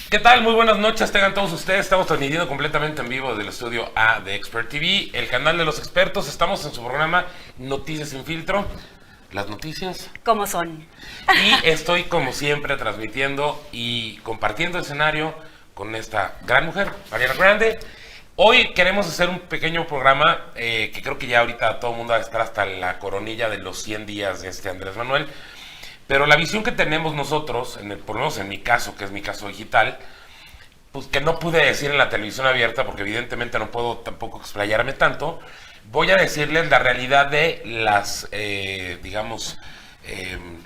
¿Qué tal? Muy buenas noches, tengan todos ustedes. Estamos transmitiendo completamente en vivo del estudio A de Expert TV, el canal de los expertos. Estamos en su programa Noticias sin Filtro. Las noticias como son. Y estoy como siempre transmitiendo y compartiendo escenario con esta gran mujer, Ariana Grande. Hoy queremos hacer un pequeño programa que creo que ya ahorita todo el mundo va a estar hasta la coronilla de los 100 días de Andrés Manuel. Pero la visión que tenemos nosotros, por lo menos en mi caso, que es mi caso digital, pues que no pude decir en la televisión abierta, porque evidentemente no puedo tampoco explayarme tanto, voy a decirles la realidad de las,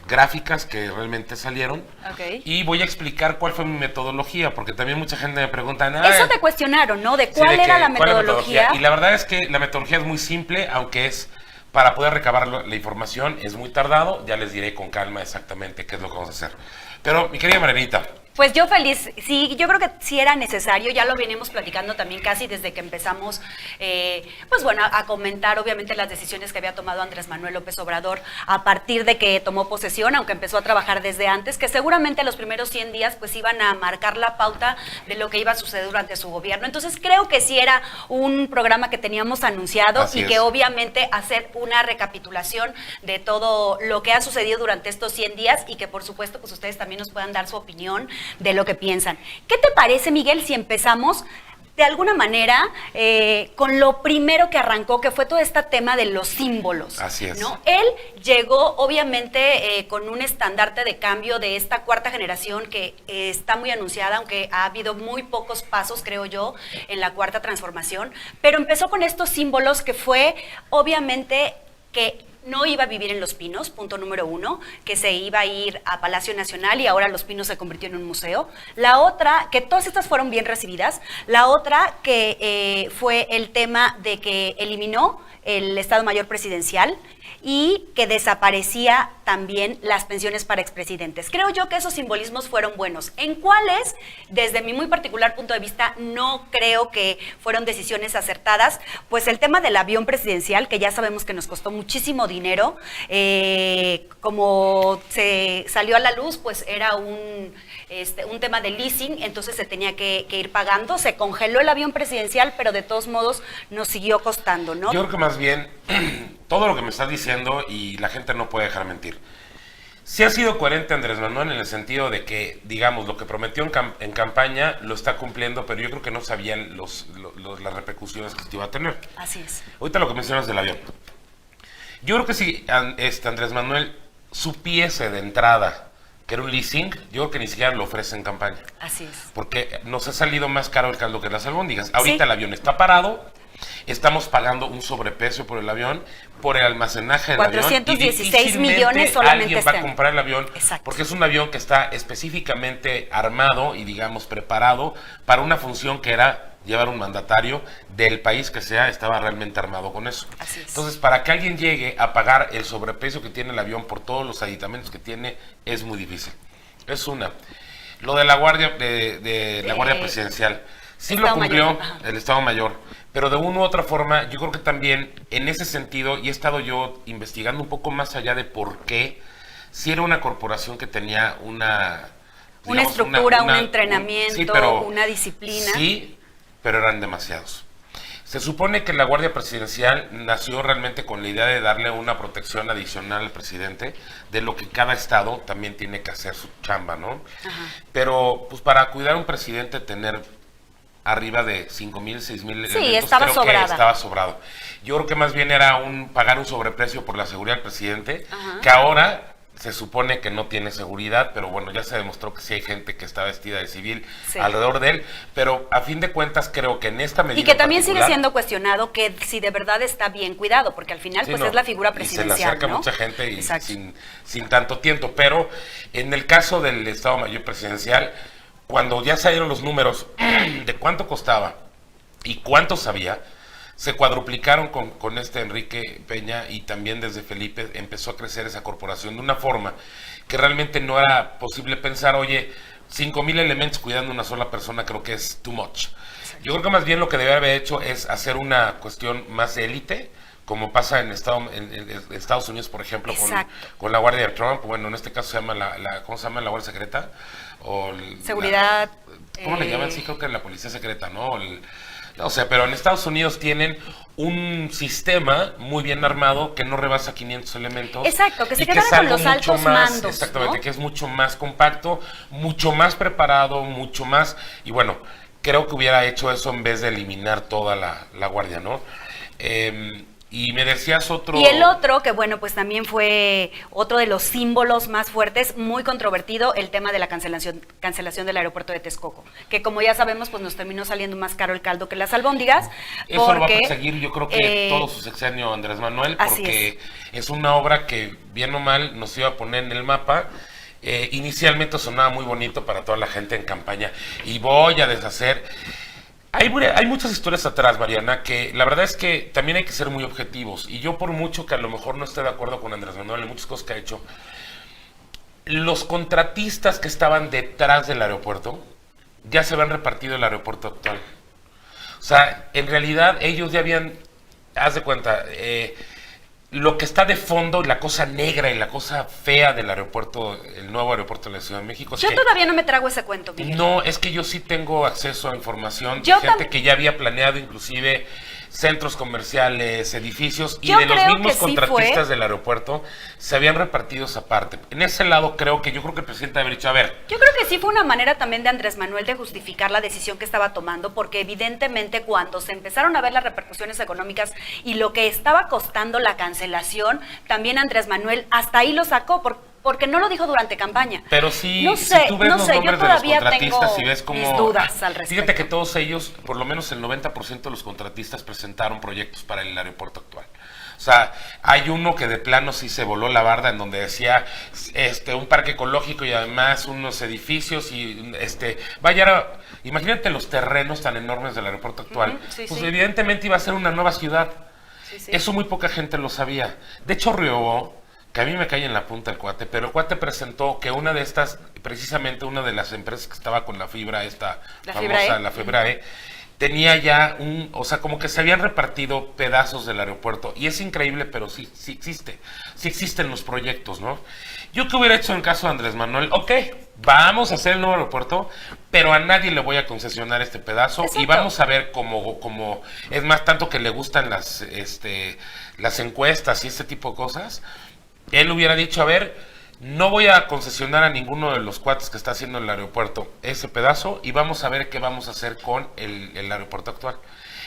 gráficas que realmente salieron. Okay. Y voy a explicar cuál fue mi metodología, porque también mucha gente me pregunta... Eso te cuestionaron, ¿no? ¿De cuál era la metodología? Y la verdad es que la metodología es muy simple, aunque es... Para poder recabar la información es muy tardado, ya les diré con calma exactamente qué es lo que vamos a hacer. Pero, mi querida Marianita. Pues yo feliz, sí, yo creo que sí era necesario, ya lo venimos platicando también casi desde que empezamos, a comentar obviamente las decisiones que había tomado Andrés Manuel López Obrador a partir de que tomó posesión, aunque empezó a trabajar desde antes, que seguramente los primeros 100 días pues iban a marcar la pauta de lo que iba a suceder durante su gobierno. Entonces creo que sí era un programa que teníamos anunciado. Así y es. Que obviamente hacer una recapitulación de todo lo que ha sucedido durante estos 100 días y que por supuesto pues ustedes también nos puedan dar su opinión de lo que piensan. ¿Qué te parece, Miguel, si empezamos de alguna manera con lo primero que arrancó, que fue todo este tema de los símbolos? Así es. ¿No? Él llegó obviamente con un estandarte de cambio de esta cuarta generación que está muy anunciada, aunque ha habido muy pocos pasos, creo yo, en la cuarta transformación, pero empezó con estos símbolos que fue obviamente que no iba a vivir en Los Pinos, punto número 1, que se iba a ir a Palacio Nacional y ahora Los Pinos se convirtió en un museo. La otra, que todas estas fueron bien recibidas, la otra que fue el tema de que eliminó el Estado Mayor Presidencial y que desaparecía también las pensiones para expresidentes. Creo yo que esos simbolismos fueron buenos. ¿En cuáles? Desde mi muy particular punto de vista, no creo que fueron decisiones acertadas, pues el tema del avión presidencial, que ya sabemos que nos costó muchísimo dinero, como se salió a la luz, pues era un tema de leasing, entonces se tenía que ir pagando, se congeló el avión presidencial, pero de todos modos nos siguió costando, ¿no? Yo creo que más bien, todo lo que me estás diciendo, y la gente no puede dejar mentir, sí ha sido coherente Andrés Manuel en el sentido de que, digamos, lo que prometió en campaña lo está cumpliendo, pero yo creo que no sabían las repercusiones que iba a tener. Así es. Ahorita lo que mencionas del avión. Yo creo que si Andrés Manuel supiese de entrada que era un leasing, yo creo que ni siquiera lo ofrece en campaña. Así es. Porque nos ha salido más caro el caldo que las albóndigas. Ahorita sí. El avión está parado, estamos pagando un sobreprecio por el avión, por el almacenaje del 416 avión. millones solamente alguien este va a comprar el avión. Exacto. Porque es un avión que está específicamente armado y, digamos, preparado para una función que era llevar un mandatario del país que sea, estaba realmente armado con eso. Así es. Entonces, para que alguien llegue a pagar el sobreprecio que tiene el avión por todos los aditamentos que tiene, es muy difícil. Es una. Lo de la Guardia la Guardia Presidencial, sí lo cumplió el Estado Mayor, pero de una u otra forma, yo creo que también en ese sentido, y he estado yo investigando un poco más allá de por qué, si era una corporación que tenía una estructura, un entrenamiento, una disciplina. Sí, pero eran demasiados. Se supone que la Guardia Presidencial nació realmente con la idea de darle una protección adicional al presidente, de lo que cada estado también tiene que hacer su chamba, ¿no? Ajá. Pero, pues para cuidar a un presidente, tener arriba de 5,000, 6,000 elementos, sí, estaba sobrada. Que estaba sobrado. Yo creo que más bien era pagar un sobreprecio por la seguridad del presidente, Ajá. que ahora se supone que no tiene seguridad, pero bueno, ya se demostró que sí hay gente que está vestida de civil alrededor de él, pero a fin de cuentas creo que en esta medida y que también sigue siendo cuestionado que si de verdad está bien cuidado, porque al final pues es la figura presidencial, y se le acerca ¿no? mucha gente y sin tanto tiento, pero en el caso del Estado Mayor Presidencial, cuando ya salieron los números de cuánto costaba y cuánto sabía, se cuadruplicaron con Enrique Peña, y también desde Felipe empezó a crecer esa corporación de una forma que realmente no era posible pensar, oye, 5,000 elementos cuidando a una sola persona, creo que es too much. Yo creo que más bien lo que debe haber hecho es hacer una cuestión más élite, como pasa en Estados Unidos, por ejemplo, con la Guardia de Trump. Bueno, en este caso se llama ¿cómo se llama? La Guardia Secreta. Seguridad ¿Cómo le llaman? Sí, creo que la policía secreta, ¿no? No sé, pero en Estados Unidos tienen un sistema muy bien armado que no rebasa 500 elementos. Exacto, que se y quedan con los mucho altos más, mandos, exactamente, ¿no? que es mucho más compacto, mucho más preparado, mucho más... Y bueno, creo que hubiera hecho eso en vez de eliminar toda la guardia, ¿no? Y me decías otro... Y el otro, que bueno, pues también fue otro de los símbolos más fuertes, muy controvertido, el tema de la cancelación del aeropuerto de Texcoco, que como ya sabemos, pues nos terminó saliendo más caro el caldo que las albóndigas. Eso porque, lo va a perseguir, yo creo que todo su sexenio Andrés Manuel, porque es una obra que, bien o mal, nos iba a poner en el mapa. Inicialmente sonaba muy bonito para toda la gente en campaña, y voy a deshacer... Hay muchas historias atrás, Mariana, que la verdad es que también hay que ser muy objetivos. Y yo, por mucho que a lo mejor no esté de acuerdo con Andrés Manuel en muchas cosas que ha hecho, los contratistas que estaban detrás del aeropuerto ya se habían repartido el aeropuerto actual. O sea, en realidad ellos ya habían, haz de cuenta, lo que está de fondo, la cosa negra y la cosa fea del aeropuerto, el nuevo aeropuerto de la Ciudad de México. Yo todavía no me trago ese cuento, Miguel. No, es que yo sí tengo acceso a información de gente que ya había planeado inclusive centros comerciales, edificios, y de los mismos contratistas del aeropuerto se habían repartido esa parte. En ese lado yo creo que el presidente habría dicho, a ver. Yo creo que sí fue una manera también de Andrés Manuel de justificar la decisión que estaba tomando, porque evidentemente cuando se empezaron a ver las repercusiones económicas y lo que estaba costando la cancelación, también Andrés Manuel hasta ahí lo sacó, porque no lo dijo durante campaña. Pero sí, no sé, si tú ves los nombres de los contratistas y ves cómo... mis dudas al respecto. Fíjate que todos ellos, por lo menos el 90% de los contratistas presentaron proyectos para el aeropuerto actual. O sea, hay uno que de plano sí se voló la barda, en donde decía un parque ecológico y además unos edificios y imagínate los terrenos tan enormes del aeropuerto actual. Sí, pues sí. Evidentemente iba a ser una nueva ciudad. Sí. Eso muy poca gente lo sabía. De hecho, Riobó, que a mí me cae en la punta el cuate, pero el cuate presentó que una de estas, precisamente una de las empresas que estaba con la fibra la Fibrae, tenía ya o sea, como que se habían repartido pedazos del aeropuerto, y es increíble, pero sí existen los proyectos, ¿no? Yo que hubiera hecho en el caso de Andrés Manuel, vamos a hacer el nuevo aeropuerto, pero a nadie le voy a concesionar este pedazo. Exacto. Y vamos a ver cómo es más, tanto que le gustan las encuestas y este tipo de cosas. Él hubiera dicho, a ver, no voy a concesionar a ninguno de los cuates que está haciendo el aeropuerto ese pedazo, y vamos a ver qué vamos a hacer con el aeropuerto actual.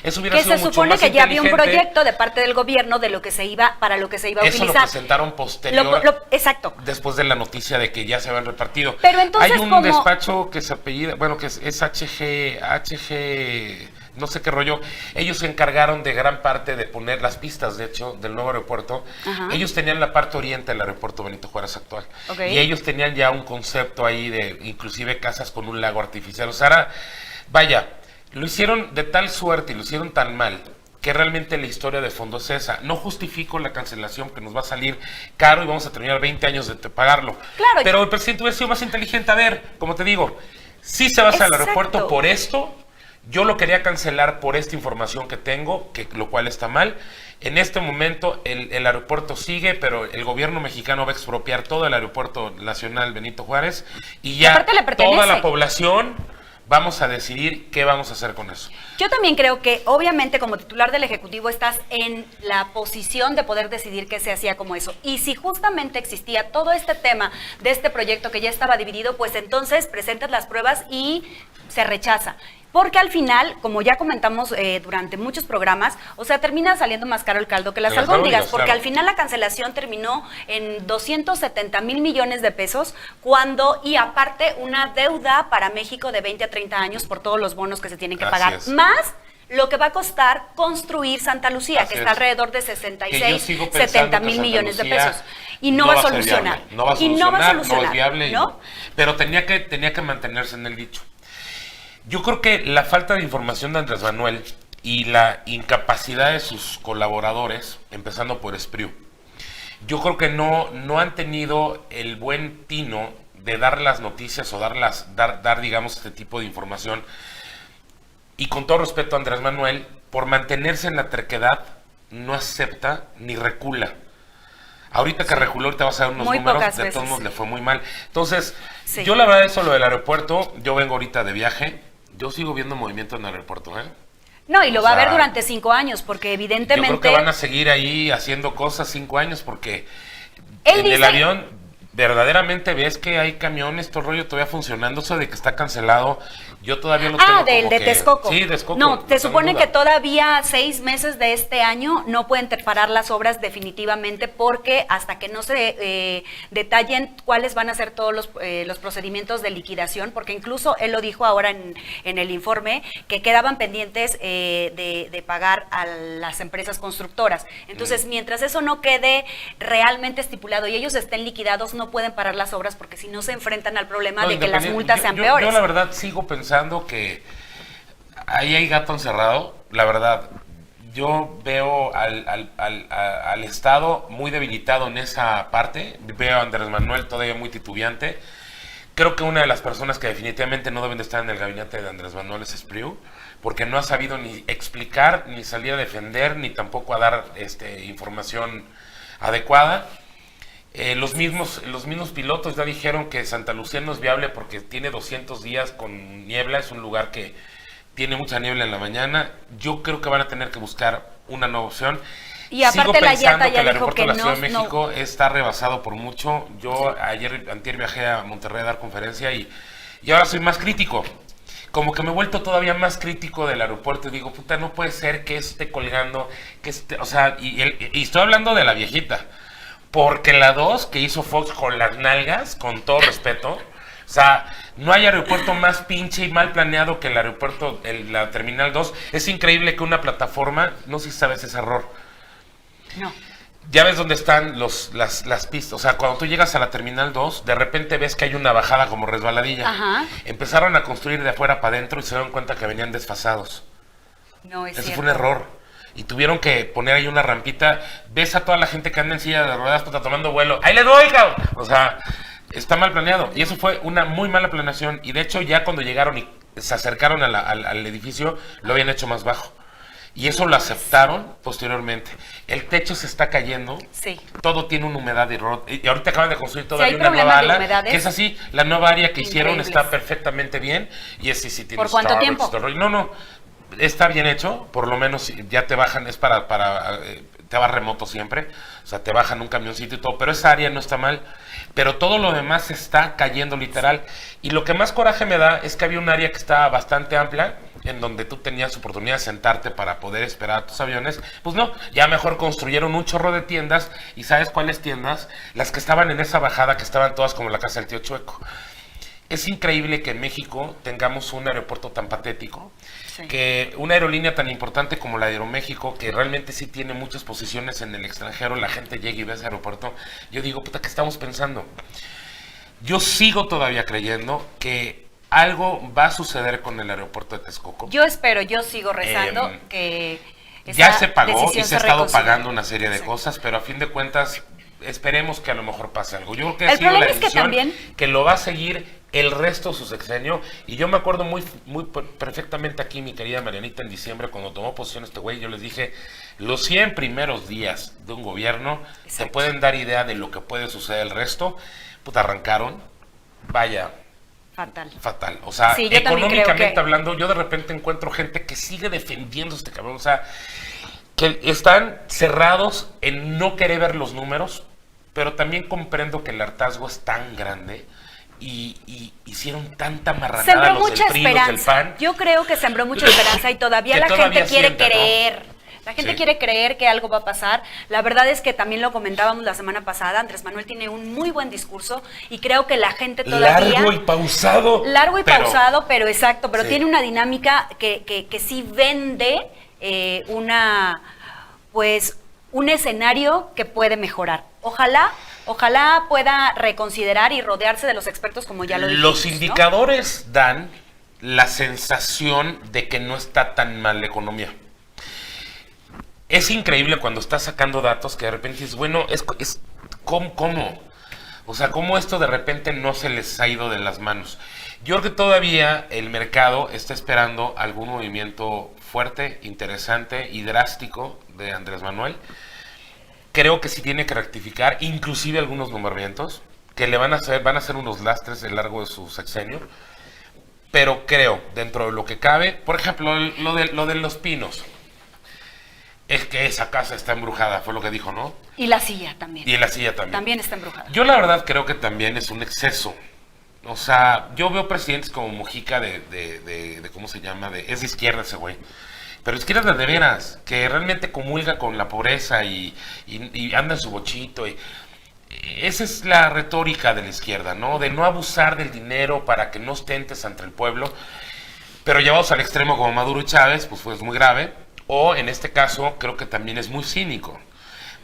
Eso hubiera sido mucho más inteligente. Que se supone que ya había un proyecto de parte del gobierno de para lo que se iba a utilizar. Eso lo presentaron posterior, exacto, después de la noticia de que ya se habían repartido. Pero entonces, hay un despacho que se apellida, bueno, que es HG, no sé qué rollo. Ellos se encargaron de gran parte de poner las pistas, de hecho, del nuevo aeropuerto. Ajá. Ellos tenían la parte oriente del aeropuerto Benito Juárez actual. Okay. Y ellos tenían ya un concepto ahí de inclusive casas con un lago artificial. O sea, lo hicieron de tal suerte y lo hicieron tan mal que realmente la historia de fondo es esa. No justifico la cancelación, que nos va a salir caro y vamos a terminar 20 años de pagarlo. Claro. Pero el presidente hubiera sido más inteligente. A ver, como te digo, sí se va a hacer el aeropuerto por esto. Yo lo quería cancelar por esta información que tengo, lo cual está mal. En este momento el aeropuerto sigue, pero el gobierno mexicano va a expropiar todo el aeropuerto nacional Benito Juárez, y ya toda la población vamos a decidir qué vamos a hacer con eso. Yo también creo que, obviamente, como titular del Ejecutivo, estás en la posición de poder decidir qué se hacía como eso. Y si justamente existía todo este tema de este proyecto que ya estaba dividido, pues entonces presentas las pruebas y se rechaza. Porque al final, como ya comentamos durante muchos programas, o sea, termina saliendo más caro el caldo que las albóndigas, porque al final la cancelación terminó en 270,000 millones de pesos, y aparte una deuda para México de 20 a 30 años por todos los bonos que se tienen que pagar, más lo que va a costar construir Santa Lucía, que está alrededor de 66, 70,000 millones de pesos. Y no va a solucionar. No va a solucionar, no es viable, ¿no? Pero tenía que mantenerse en el dicho. Yo creo que la falta de información de Andrés Manuel y la incapacidad de sus colaboradores, empezando por Espriu, yo creo que no han tenido el buen tino de dar las noticias o dar digamos, este tipo de información. Y con todo respeto a Andrés Manuel, por mantenerse en la terquedad, no acepta ni recula. Ahorita que reculó, ahorita vas a ver unos Muy números, pocas de todos veces, modos le fue muy mal. Entonces, Sí. yo la verdad eso lo del aeropuerto, yo vengo ahorita de viaje, yo sigo viendo movimiento en el aeropuerto, ¿eh? No, y lo O va a sea, ver durante 5 años, porque Yo evidentemente... creo que van a seguir ahí haciendo cosas 5 años porque Él en el dice- avión verdaderamente ves que hay camiones, todo el rollo todavía funcionando, eso de que está cancelado, yo todavía lo tengo del como de que- Texcoco. Sí, Texcoco. No, no se tengo supone duda. que todavía 6 meses de este año no pueden parar las obras definitivamente porque hasta que no se detallen cuáles van a ser todos los procedimientos de liquidación, porque incluso él lo dijo ahora en el informe, que quedaban pendientes de pagar a las empresas constructoras. Entonces, mientras eso no quede realmente estipulado y ellos estén liquidados, no pueden parar las obras porque si no se enfrentan al problema No, de que las independiente- multas sean yo peores. la verdad sigo pensando que ahí hay gato encerrado, la verdad. Yo veo al Estado muy debilitado en esa parte, veo a Andrés Manuel todavía muy titubeante. Creo que una de las personas que definitivamente no deben de estar en el gabinete de Andrés Manuel es Espriu, porque no ha sabido ni explicar, ni salir a defender, ni tampoco a dar información adecuada. Los mismos pilotos ya dijeron que Santa Lucía no es viable porque tiene 200 días con niebla, es un lugar que tiene mucha niebla en la mañana. Yo creo que van a tener que buscar una nueva opción. Y aparte Sigo la pensando IATA ya el dijo aeropuerto que de la no, Ciudad de México está rebasado por mucho. Yo antier viajé a Monterrey a dar conferencia y ahora soy más crítico. Como que me he vuelto todavía más crítico del aeropuerto y digo, puta, no puede ser que esté colgando, o sea, y estoy hablando de la viejita. Porque la 2 que hizo Fox con las nalgas, con todo respeto, o sea, no hay aeropuerto más pinche y mal planeado que el aeropuerto, la Terminal 2. Es increíble que una plataforma, no sé si sabes ese error, No. ya ves dónde están las pistas, o sea, cuando tú llegas a la Terminal 2, de repente ves que hay una bajada como resbaladilla. Ajá. Empezaron a construir de afuera para adentro y se dieron cuenta que venían desfasados. No es Ese cierto. fue un error. Y tuvieron que poner ahí una rampita. Ves a toda la gente que anda en silla de ruedas, puta, tomando vuelo. ¡Ahí le doy, cabrón! O sea, está mal planeado. Y eso fue una muy mala planeación. Y de hecho, ya cuando llegaron y se acercaron al edificio, lo habían hecho más bajo. Y eso lo aceptaron posteriormente. El techo se está cayendo. Sí. Todo tiene una humedad y ahorita acaban de construir hay todavía una problemas nueva de ala. humedades Que es así, la nueva área que hicieron increíbles. está perfectamente bien. Y es sí tiene ¿Por cuánto Starbucks, tiempo? todo el rollo. No, está bien hecho, por lo menos ya te bajan, es para te va remoto siempre, o sea, te bajan un camioncito y todo, pero esa área no está mal, pero todo lo demás está cayendo literal, y lo que más coraje me da es que había un área que estaba bastante amplia, en donde tú tenías oportunidad de sentarte para poder esperar a tus aviones, pues no, ya mejor construyeron un chorro de tiendas, y ¿sabes cuáles tiendas? Las que estaban en esa bajada, que estaban todas como la casa del tío Chueco. Es increíble que en México tengamos un aeropuerto tan patético, Sí. que una aerolínea tan importante como la de Aeroméxico, que realmente sí tiene muchas posiciones en el extranjero, la gente llega y ve ese aeropuerto. Yo digo, puta, ¿qué estamos pensando? Yo sigo todavía creyendo que algo va a suceder con el aeropuerto de Texcoco. Yo espero, yo sigo rezando que Ya esa se pagó y decisión se ha estado reconsidere. pagando una serie de Sí. cosas, pero a fin de cuentas esperemos que a lo mejor pase algo. Yo creo que El ha sido problema la es que decisión también- que lo va a seguir el resto de su sexenio. Y yo me acuerdo muy perfectamente aquí, mi querida Marianita, en diciembre, cuando tomó posición este güey, yo les dije, los 100 primeros días de un gobierno te Exacto. pueden dar idea de lo que puede suceder el resto. Puta, arrancaron, vaya, Fatal. fatal. O sea, Sí, yo también creo económicamente que- hablando, yo de repente encuentro gente que sigue defendiendo a este cabrón. O sea, que están cerrados en no querer ver los números, pero también comprendo que el hartazgo es tan grande y hicieron tanta marranada Sembró los mucha del PRI, los del esperanza. PAN. Yo creo que sembró mucha esperanza y todavía Que la todavía gente quiere sienta, ¿no? creer. La gente Sí. quiere creer que algo va a pasar. La verdad es que también lo comentábamos la semana pasada. Andrés Manuel tiene un muy buen discurso y creo que la gente todavía... Largo y pausado. Largo y pero- pausado, pero exacto, pero Sí. tiene una dinámica que sí vende pues un escenario que puede mejorar. Ojalá pueda reconsiderar y rodearse de los expertos como ya lo dijimos, Los ¿no? indicadores dan la sensación de que no está tan mal la economía. Es increíble cuando estás sacando datos que de repente dices, bueno, ¿cómo? O sea, ¿cómo esto de repente no se les ha ido de las manos? Yo creo que todavía el mercado está esperando algún movimiento fuerte, interesante y drástico de Andrés Manuel. creo que sí tiene que rectificar, inclusive algunos nombramientos, que le van a ser unos lastres a lo largo de su sexenio, pero creo, dentro de lo que cabe, por ejemplo, lo de Los Pinos, es que esa casa está embrujada, fue lo que dijo, ¿no? Y la silla también. Y la silla también. También está embrujada. Yo la verdad creo que también es un exceso. O sea, yo veo presidentes como Mujica de ¿cómo se llama? Es de izquierda ese güey. Pero izquierda de veras, que realmente comulga con la pobreza y anda en su bochito. Esa es la retórica de la izquierda, ¿no? De no abusar del dinero para que no ostentes ante el pueblo. Pero llevados al extremo como Maduro y Chávez, pues fue muy grave. O en este caso, creo que también es muy cínico.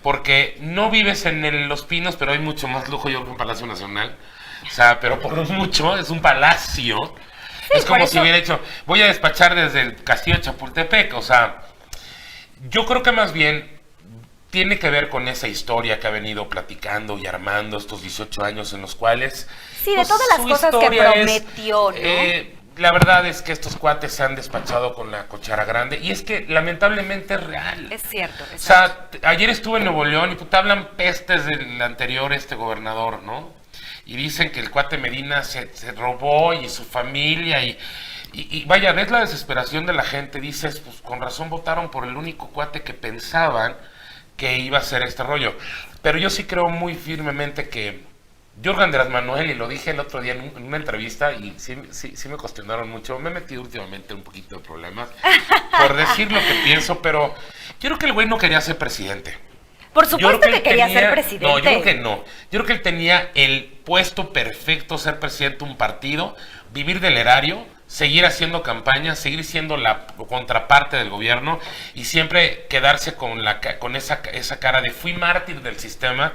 Porque no vives en Los Pinos, pero hay mucho más lujo, yo creo, que en Palacio Nacional. O sea, pero por mucho, es un palacio. Sí, es como si hubiera dicho, voy a despachar desde el Castillo de Chapultepec. O sea, yo creo que más bien tiene que ver con esa historia que ha venido platicando y armando estos 18 años en los cuales... Sí, de pues, todas las cosas que prometió, ¿no? La verdad es que estos cuates se han despachado con la cuchara grande y es que lamentablemente es real. Es cierto. O sea, ayer estuve en Nuevo León y te hablan pestes del anterior gobernador, ¿no? Y dicen que el cuate Medina se robó y su familia y vaya, ves la desesperación de la gente, dices, pues con razón votaron por el único cuate que pensaban que iba a ser este rollo. Pero yo sí creo muy firmemente que Jorge Andrés Manuel, y lo dije el otro día en una entrevista, y sí me cuestionaron mucho, me he metido últimamente un poquito de problemas por decir lo que pienso, pero yo creo que el güey no quería ser presidente. Por supuesto que quería ser presidente. No, yo creo que no. Yo creo que él tenía el puesto perfecto, ser presidente de un partido, vivir del erario, seguir haciendo campaña, seguir siendo la contraparte del gobierno y siempre quedarse con esa cara de fui mártir del sistema.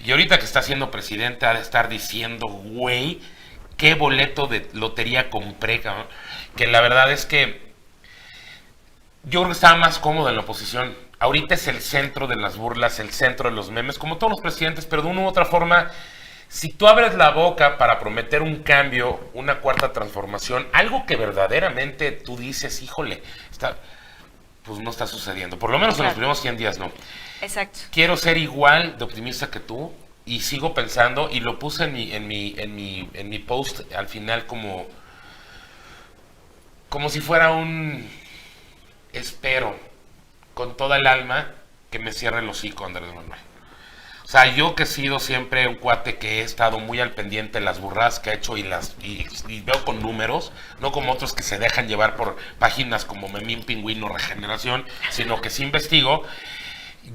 Y ahorita que está siendo presidente ha de estar diciendo, güey, qué boleto de lotería compré, cabrón. Que la verdad es que yo creo que estaba más cómodo en la oposición. Ahorita es el centro de las burlas, el centro de los memes, como todos los presidentes, pero de una u otra forma, si tú abres la boca para prometer un cambio, una cuarta transformación, algo que verdaderamente tú dices, híjole, pues no está sucediendo. Por lo menos en los primeros 100 días no. Exacto. Quiero ser igual de optimista que tú y sigo pensando, y lo puse en mi post al final como si fuera un espero con toda el alma que me cierre el hocico Andrés Manuel. O sea, yo que he sido siempre un cuate que he estado muy al pendiente de las burradas que ha hecho y veo con números, no como otros que se dejan llevar por páginas como Memín Pingüino Regeneración, sino que sí investigo.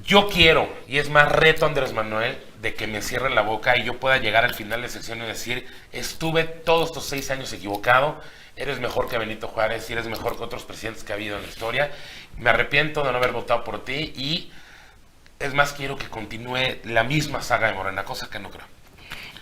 Yo quiero, y es más reto a Andrés Manuel, de que me cierre la boca y yo pueda llegar al final de sección y decir, estuve todos estos 6 años equivocado, eres mejor que Benito Juárez y eres mejor que otros presidentes que ha habido en la historia, me arrepiento de no haber votado por ti y es más, quiero que continúe la misma saga de Morena, cosa que no creo.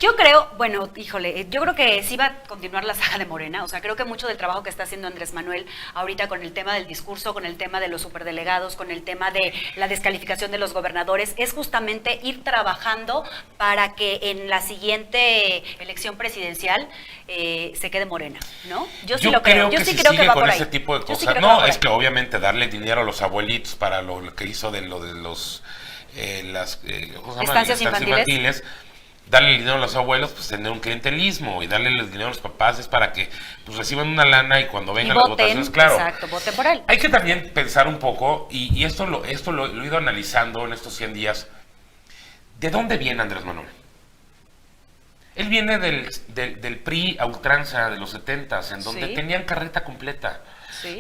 Yo creo, bueno, híjole, yo creo que sí va a continuar la saga de Morena, o sea, creo que mucho del trabajo que está haciendo Andrés Manuel ahorita con el tema del discurso, con el tema de los superdelegados, con el tema de la descalificación de los gobernadores, es justamente ir trabajando para que en la siguiente elección presidencial se quede Morena, ¿no? Yo sí lo creo, yo sí creo que va por ahí. Ese tipo de cosas. No, es que obviamente darle dinero a los abuelitos para lo que hizo de los las estancias infantiles, darle el dinero a los abuelos, pues tener un clientelismo, y darle el dinero a los papás es para que pues reciban una lana y cuando vengan las votaciones, claro. Exacto, voten por él. Hay que también pensar un poco, y esto lo he ido analizando en estos 100 días, ¿de dónde viene Andrés Manuel? Él viene del PRI a ultranza de los 70s, en donde tenían carreta completa,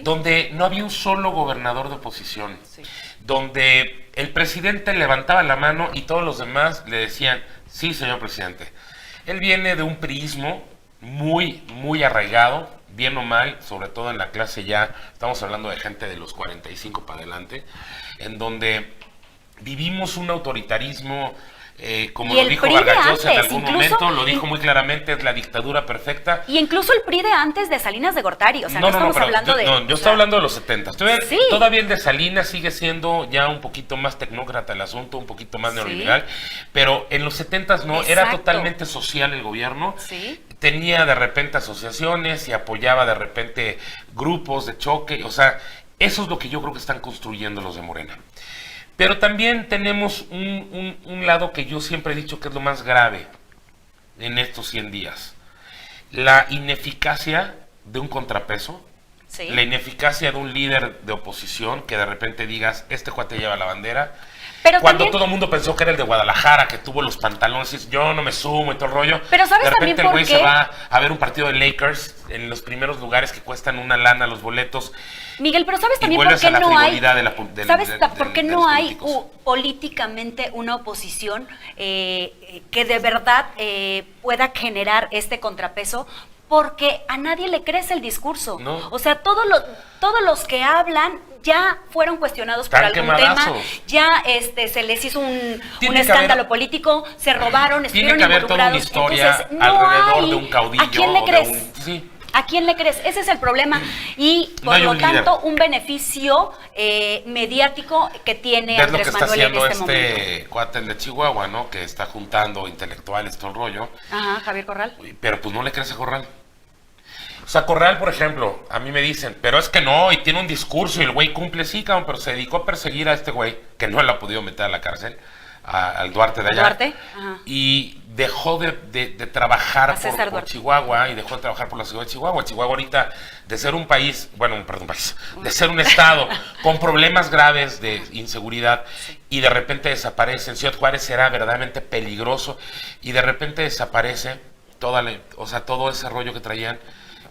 donde no había un solo gobernador de oposición, donde el presidente levantaba la mano y todos los demás le decían, sí, señor presidente. Él viene de un priismo muy, muy arraigado, bien o mal, sobre todo en la clase ya, estamos hablando de gente de los 45 para adelante, en donde vivimos un autoritarismo, como lo dijo Vargas Llosa en algún momento, lo dijo muy claramente, es la dictadura perfecta. Y incluso el PRI de antes de Salinas de Gortari, o sea, no estamos hablando de... No, yo estoy hablando de los 70. Todavía el de Salinas sigue siendo ya un poquito más tecnócrata el asunto, un poquito más neoliberal, pero en los 70s no, era totalmente social el gobierno, tenía de repente asociaciones y apoyaba de repente grupos de choque, o sea, eso es lo que yo creo que están construyendo los de Morena. Pero también tenemos un lado que yo siempre he dicho que es lo más grave en estos 100 días. La ineficacia de un contrapeso, Sí. la ineficacia de un líder de oposición que de repente digas, este cuate lleva la bandera. Pero Cuando también- todo el mundo pensó que era el de Guadalajara, que tuvo los pantalones, y yo no me sumo y todo el rollo. Pero ¿sabes de repente también el güey por se qué? va a ver un partido de Lakers en los primeros lugares que cuestan una lana los boletos. Miguel, pero ¿sabes Y también por vuelves qué a la no hay? frivolidad de la ¿Sabes del- por qué de no los hay políticos? políticamente una oposición que de verdad pueda generar este contrapeso? Porque a nadie le crece el discurso. No. O sea, todos los que hablan ya fueron cuestionados por Están algún tema, quemadazos. ya se les hizo un Tiene que escándalo haber- político, se robaron, Tiene estuvieron que haber toda una involucrados. historia Entonces, no alrededor hay- de un caudillo. ¿A quién le o de crees? sí. ¿A quién le crees? Ese es el problema. Y No por hay lo un líder. tanto, un beneficio mediático que tiene ¿Ves lo que Andrés está Manuel en haciendo este momento. este cuate el de Chihuahua, no? Que está juntando intelectuales, todo el rollo. Ajá, Javier Corral. Pero pues no le crees a Corral. O sea, Corral, por ejemplo, a mí me dicen, pero es que no, y tiene un discurso y el güey cumple, sí, cabrón, pero se dedicó a perseguir a este güey, que no le ha podido meter a la cárcel, al Duarte de allá. Duarte, ajá. Y dejó de trabajar A César por Duarte. Chihuahua y dejó de trabajar por la ciudad de Chihuahua. Chihuahua ahorita, de ser un país, bueno, perdón, país, de ser un estado con problemas graves de inseguridad y de repente desaparece. En Ciudad Juárez era verdaderamente peligroso y de repente desaparece todo ese rollo que traían.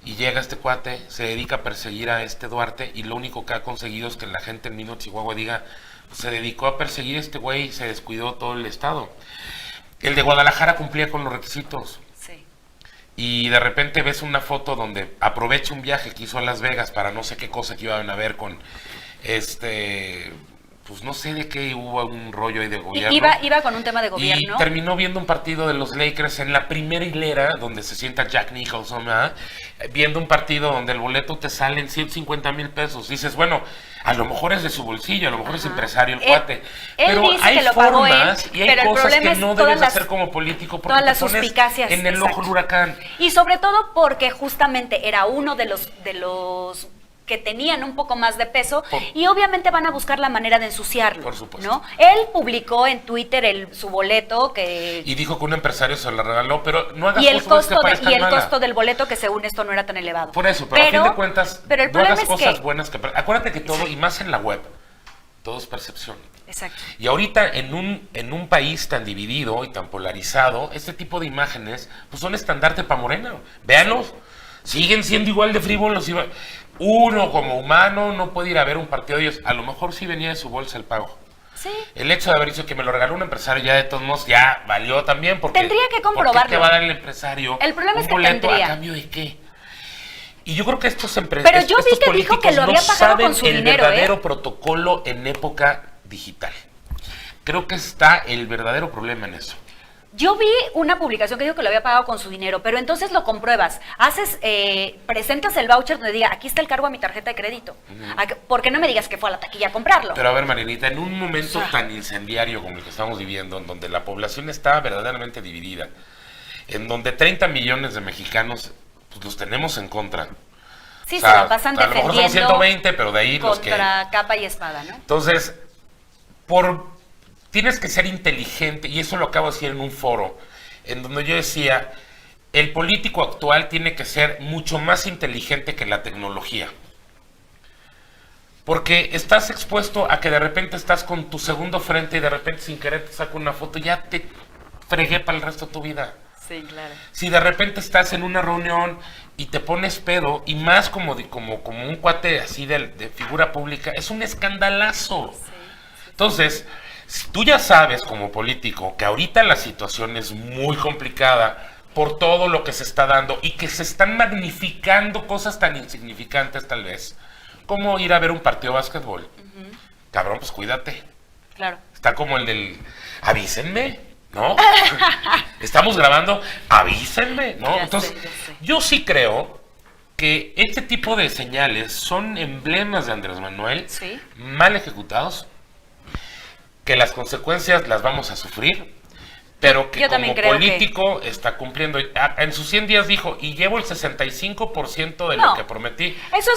Y llega este cuate, se dedica a perseguir a este Duarte y lo único que ha conseguido es que la gente en mismo Chihuahua diga, pues, se dedicó a perseguir a este güey y se descuidó todo el estado. El de Guadalajara cumplía con los requisitos. Sí. Y de repente ves una foto donde aprovecha un viaje que hizo a Las Vegas para no sé qué cosa que iban a ver con pues no sé de qué, hubo un rollo ahí de gobierno. Iba con un tema de gobierno. Y terminó viendo un partido de los Lakers en la primera hilera, donde se sienta Jack Nicholson, ¿verdad? Viendo un partido donde el boleto te sale en 150,000 pesos. Dices, bueno, a lo mejor es de su bolsillo, a lo mejor es empresario el cuate. Él Pero dice hay que lo pagó formas él, y hay pero el cosas problema que es no todas debes las- hacer como político porque todas te las pones suspicacias, en el ojo exacto. del huracán. Y sobre todo porque justamente era uno de los que tenían un poco más de peso y obviamente van a buscar la manera de ensuciarlo. Por supuesto. ¿no? Él publicó en Twitter su boleto que Y dijo que un empresario se lo regaló, pero no hagas y el cosas que costo parezcan y el malas. costo del boleto que según esto no era tan elevado. Por eso, pero a fin de cuentas, pero el no problema hagas es cosas que buenas que... Acuérdate que todo, y más en la web, todo es percepción. exacto. Y ahorita en un país tan dividido y tan polarizado, este tipo de imágenes pues son estandarte para Morena. Véanlos, siguen siendo igual de frívolos. Uno como humano no puede ir a ver un partido de ellos. A lo mejor sí venía de su bolsa el pago. Sí. El hecho de haber dicho que me lo regaló un empresario ya de todos modos ya valió también. Porque, Tendría que ¿por qué comprobarlo. te va a dar el empresario El problema un es que boleto tendría. a cambio de qué? Y yo creo que estos empresarios, Pero yo vi estos que dijo políticos que lo había no pagado saben con su el dinero, verdadero protocolo en época digital. Creo que está el verdadero problema en eso. Yo vi una publicación que dijo que lo había pagado con su dinero, pero entonces lo compruebas, presentas el voucher donde diga, aquí está el cargo a mi tarjeta de crédito. ¿Por qué no me digas que fue a la taquilla a comprarlo? Pero a ver, Marianita, en un momento O sea, tan incendiario como el que estamos viviendo, en donde la población está verdaderamente dividida, en donde 30 millones de mexicanos pues, los tenemos en contra. sí, O sea, se la pasan a lo mejor somos defendiendo 120, pero de ahí los que... contra capa y espada, ¿no? Entonces, tienes que ser inteligente, y eso lo acabo de decir en un foro, en donde yo decía, el político actual tiene que ser mucho más inteligente que la tecnología. Porque estás expuesto a que de repente estás con tu segundo frente y de repente sin querer te saco una foto, ya te fregué para el resto de tu vida. Sí, claro. Si de repente estás en una reunión y te pones pedo, y más como un cuate así de figura pública, es un escandalazo. Entonces, si tú ya sabes como político que ahorita la situación es muy complicada por todo lo que se está dando y que se están magnificando cosas tan insignificantes tal vez, como ir a ver un partido de básquetbol. Cabrón, pues cuídate. Claro. Está como el del avísenme, ¿no? Estamos grabando, avísenme, ¿no? Ya Entonces, sé, ya sé. yo sí creo que este tipo de señales son emblemas de Andrés Manuel, Sí. mal ejecutados, que las consecuencias las vamos a sufrir, pero que Yo como también creo político está cumpliendo. En sus 100 días dijo, y llevo el 65% de No. lo que prometí. Eso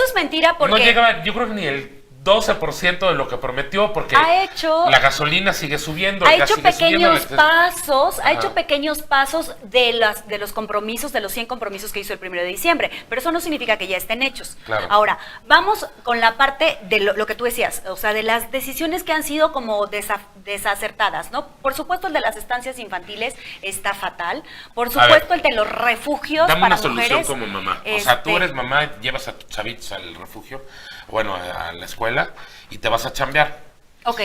es mentira porque... No llega, yo creo que ni el 12% de lo que prometió, porque Ha hecho- la gasolina sigue subiendo. Ha el gas hecho sigue subiendo, pequeños pasos, Ajá. ha hecho pequeños pasos de los compromisos, de los 100 compromisos que hizo el 1 de diciembre, pero eso no significa que ya estén hechos. Claro. Ahora, vamos con la parte de lo que tú decías, o sea, de las decisiones que han sido como desacertadas, ¿no? Por supuesto, el de las estancias infantiles está fatal, por supuesto, el de los refugios Dame para una solución mujeres. como mamá. O sea, tú eres mamá, llevas a tus chavitos al refugio, bueno, a la escuela, y te vas a chambear. Ok.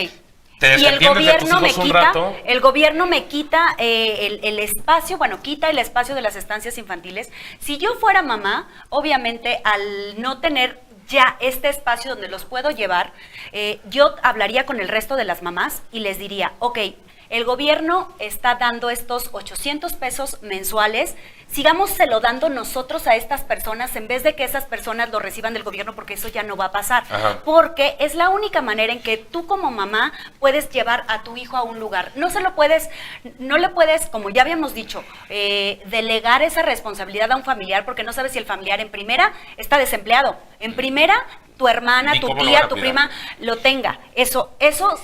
Te Y el desentiendes de tus gobierno me hijos un quita, rato. el gobierno me quita el espacio, bueno, quita el espacio de las estancias infantiles. Si yo fuera mamá, obviamente al no tener ya este espacio donde los puedo llevar, yo hablaría con el resto de las mamás y les diría, ok, el gobierno está dando estos 800 pesos mensuales, sigámoselo dando nosotros a estas personas en vez de que esas personas lo reciban del gobierno, porque eso ya no va a pasar. Ajá. Porque es la única manera en que tú como mamá puedes llevar a tu hijo a un lugar. No le puedes, como ya habíamos dicho, delegar esa responsabilidad a un familiar, porque no sabes si el familiar en primera está desempleado, en primera tu hermana, Ni tu cómo lo tía, van a tu cuidar. prima lo tenga. Eso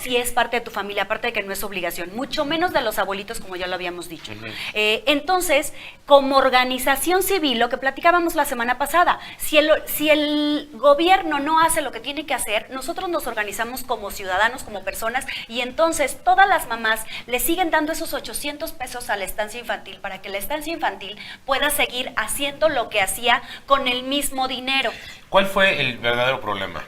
sí es parte de tu familia, aparte de que no es obligación, mucho menos de los abuelitos, como ya lo habíamos dicho. Ujú. Entonces, como organización civil, lo que platicábamos la semana pasada, si el gobierno no hace lo que tiene que hacer, nosotros nos organizamos como ciudadanos, como personas, y entonces todas las mamás le siguen dando esos 800 pesos a la estancia infantil para que la estancia infantil pueda seguir haciendo lo que hacía con el mismo dinero. ¿Cuál fue el verdadero problema?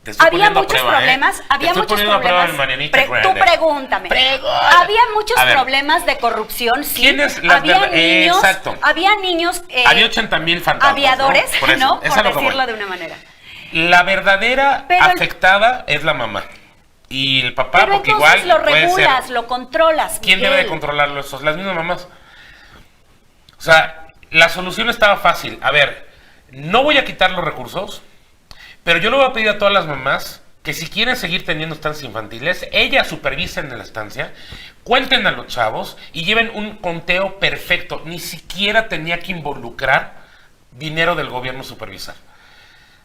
Te estoy Había poniendo a muchos prueba, problemas, Te había estoy muchos poniendo a prueba problemas. en Marianita Tú Grande. pregúntame. Pregúntame. Había muchos A ver. problemas de corrupción, sí. ¿Quién es la había verdad? niños, Exacto. había niños, Había 80,000 fantasmas, aviadores, ¿no? Por eso, ¿no? es Por a lo que voy. decirlo de una manera. La verdadera Pero afectada es la mamá. Y el papá, Pero porque entonces igual lo puede regulas, ser. lo controlas. ¿Quién Miguel. debe de controlarlo? Esos, las mismas mamás. O sea, la solución estaba fácil. A ver, no voy a quitar los recursos, pero yo le voy a pedir a todas las mamás que si quieren seguir teniendo estancias infantiles, ellas supervisen en la estancia, cuenten a los chavos y lleven un conteo perfecto. Ni siquiera tenía que involucrar dinero del gobierno supervisar.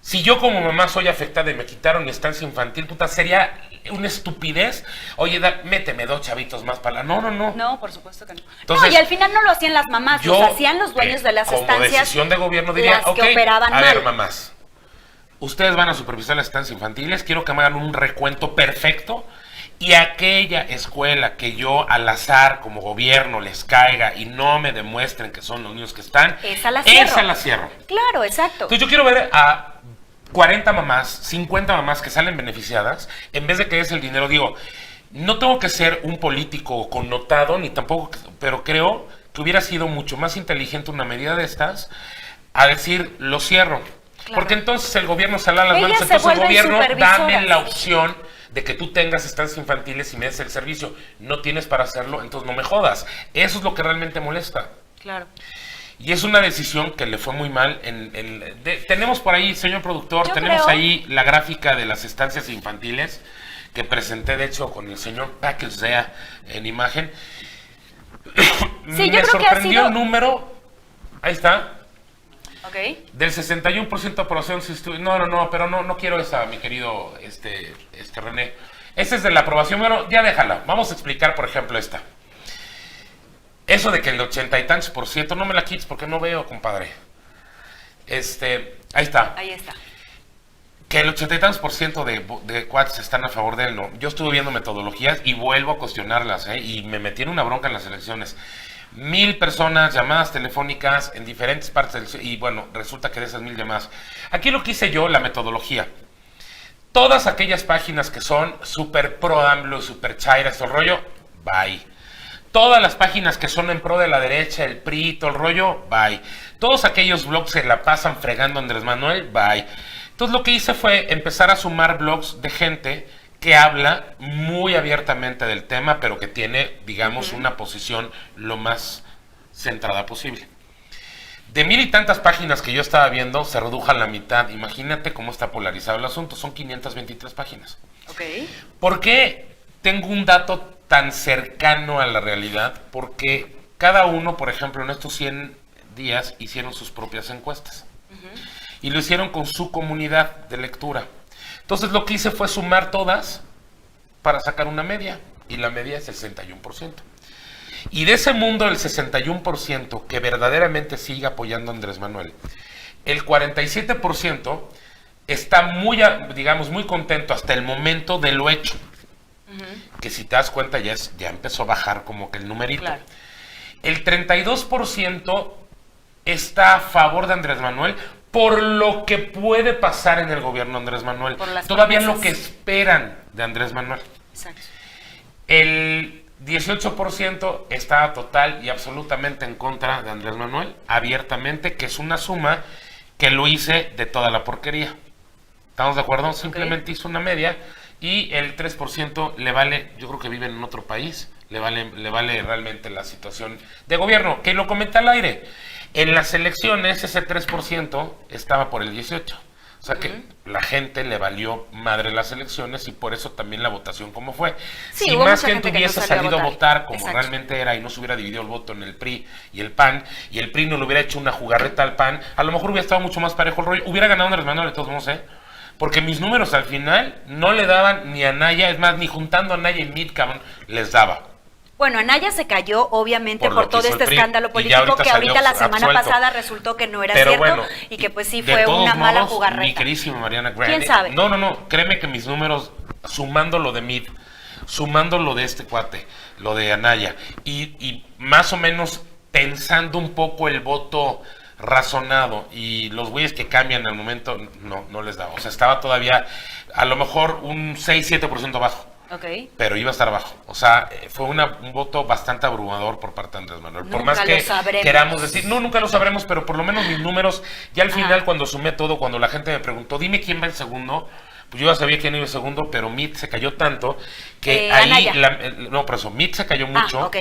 Si yo como mamá soy afectada y me quitaron mi estancia infantil, puta, sería una estupidez. Oye, méteme 2 chavitos más para la... No. No, por supuesto que no. Entonces, no, y al final no lo hacían las mamás, Yo, lo hacían los dueños de las como estancias. decisión de gobierno diría, las que ok, operaban a ver, mal. mamás, ustedes van a supervisar las estancias infantiles, quiero que me hagan un recuento perfecto y aquella escuela que yo al azar como gobierno les caiga y no me demuestren que son los niños que están, Esa la cierro. esa la cierro. Claro, exacto. Entonces yo quiero ver a 40 mamás, 50 mamás que salen beneficiadas, en vez de que es el dinero, digo, no tengo que ser un político connotado, ni tampoco, pero creo que hubiera sido mucho más inteligente una medida de estas, a decir, lo cierro. Claro. Porque entonces el gobierno se lava las Ellas manos, se entonces el vuelven gobierno, supervisoras. dame la opción de que tú tengas estancias infantiles y me des el servicio. No tienes para hacerlo, entonces no me jodas. Eso es lo que realmente molesta. Claro. Y es una decisión que le fue muy mal. Tenemos por ahí, señor productor, Yo tenemos creo- ahí la gráfica de las estancias infantiles que presenté, de hecho, con el señor Packelsea en imagen. Sí, yo Me creo que ha sorprendió sido- el número, ahí está, Ok. del 61% de aprobación. No, pero no quiero esa, mi querido René. Ese es de la aprobación. Bueno, ya déjala. Vamos a explicar, por ejemplo, esta. Eso de que el 80 y tantos por ciento, no me la quites porque no veo, compadre. Ahí está. Ahí está. Que el 80 y tantos por ciento de cuates están a favor de él, no. Yo estuve viendo metodologías y vuelvo a cuestionarlas, y me metí en una bronca en las elecciones. 1,000 personas, llamadas telefónicas en diferentes partes y bueno, resulta que de esas 1,000 llamadas. Aquí lo que hice yo, la metodología. Todas aquellas páginas que son súper pro AMLO, súper chairas, todo el rollo, bye. Todas las páginas que son en pro de la derecha, el PRI, todo el rollo, bye. Todos aquellos blogs se la pasan fregando a Andrés Manuel, bye. Entonces lo que hice fue empezar a sumar blogs de gente que habla muy abiertamente del tema, pero que tiene, digamos, una posición lo más centrada posible. De 1,000 y tantas páginas que yo estaba viendo, se redujo a la mitad. Imagínate cómo está polarizado el asunto. Son 523 páginas. Ok. ¿Por qué tengo un dato tan cercano a la realidad? Porque cada uno, por ejemplo, en estos 100 días hicieron sus propias encuestas. Y lo hicieron con su comunidad de lectura. Entonces lo que hice fue sumar todas para sacar una media, y la media es el 61%. Y de ese mundo del 61% que verdaderamente sigue apoyando a Andrés Manuel, el 47% está muy, digamos, muy contento hasta el momento de lo hecho. Que si te das cuenta ya empezó a bajar como que el numerito. Claro. El 32% está a favor de Andrés Manuel por lo que puede pasar en el gobierno de Andrés Manuel. Todavía promesas. lo que esperan de Andrés Manuel. Exacto. El 18% está total y absolutamente en contra de Andrés Manuel, abiertamente, que es una suma que lo hice de toda la porquería. ¿Estamos de acuerdo? Simplemente hizo una media y el 3% le vale, yo creo que vive en otro país, le vale realmente la situación de gobierno, que lo comenté al aire. En las elecciones ese 3% estaba por el 18%. O sea que la gente le valió madre las elecciones y por eso también la votación como fue. Sí, si hubo más mucha gente gente que no hubiese salió a salido a votar. votar como Exacto. realmente era y no se hubiera dividido el voto en el PRI y el PAN, y el PRI no le hubiera hecho una jugarreta al PAN, a lo mejor hubiera estado mucho más parejo el rollo. Hubiera ganado Andrés Manuel de todos modos, porque mis números al final no le daban ni a Anaya, es más, ni juntando a Anaya y Mid, cabrón, les daba. Bueno, Anaya se cayó, obviamente, Por lo por que todo hizo el este PRI, escándalo y ya político ahorita que ahorita salió la semana absuelto. pasada resultó que no era Pero cierto bueno, y que pues sí de fue todos una mala modos, jugarreta. Mi queridísima Mariana Grande. ¿Quién sabe? No, créeme que mis números, sumando lo de Mid, sumando lo de este cuate, lo de Anaya, y más o menos pensando un poco el voto razonado y los güeyes que cambian al momento, no les daba. O sea, estaba todavía a lo mejor un 6-7% bajo. Ok. Pero iba a estar bajo. O sea, fue un voto bastante abrumador por parte de Andrés Manuel. Por Nunca más que lo sabremos. queramos decir, nunca lo sabremos, pero por lo menos mis números, ya al final cuando sumé todo, cuando la gente me preguntó, dime quién va en segundo, pues yo ya sabía quién iba en segundo, pero Mitt se cayó tanto que ahí, Anaya. por eso, Mitt se cayó mucho, ok.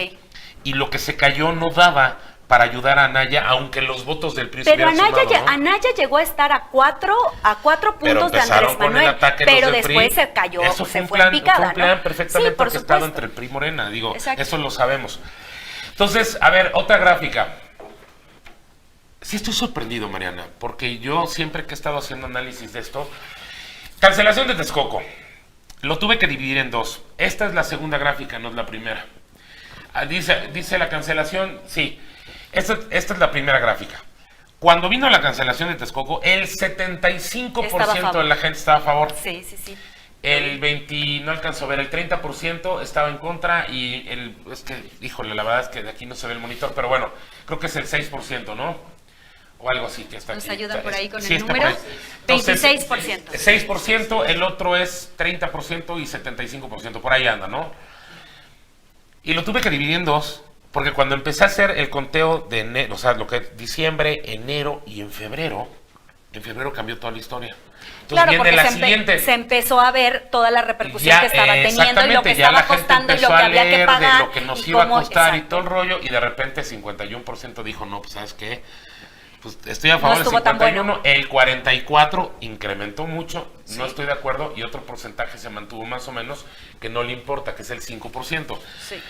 y lo que se cayó no daba para ayudar a Anaya, aunque los votos del PRI se Pero hubieran Anaya, sumado, ¿no? Anaya llegó a estar a cuatro Pero puntos de empezaron Andrés con el Manuel, ataque los pero del PRI. después se cayó, Eso fue se un fue plan, en picada, fue un plan ¿no? perfectamente Sí, por orquestado supuesto. entre el PRI y Morena, digo, Exacto. eso lo sabemos. Entonces, a ver, otra gráfica. Sí estoy sorprendido, Mariana, porque yo siempre que he estado haciendo análisis de esto, cancelación de Texcoco, lo tuve que dividir en dos. Esta es la segunda gráfica, no es la primera. Dice la cancelación, sí. Esta es la primera gráfica. Cuando vino la cancelación de Texcoco, el 75% de la gente estaba a favor. Sí, sí, sí. El 20, no alcanzó a ver, el 30% estaba en contra y es que, híjole, la verdad es que de aquí no se ve el monitor, pero bueno, creo que es el 6%, ¿no? O algo así que está ¿Nos aquí. ayudan por ahí con Sí, el está número? por ahí. Entonces, 26%. 6%, el otro es 30% y 75%, por ahí anda, ¿no? Y lo tuve que dividir en dos, porque cuando empecé a hacer el conteo de enero, o sea, lo que es diciembre, enero y en febrero cambió toda la historia. Entonces Claro, viene porque la siguiente. se empezó a ver toda la repercusión Ya, que estaba teniendo y lo que ya la estaba gente costando y lo empezó que a había que leer pagar. de lo que nos y iba a cómo- costar y exacto. todo el rollo, y de repente 51% dijo, no, pues ¿sabes qué? Pues estoy a favor del estuvo tan 51, bueno. el 44 incrementó mucho, Sí. no estoy de acuerdo, y otro porcentaje se mantuvo más o menos, que no le importa, que es el 5%. Sí.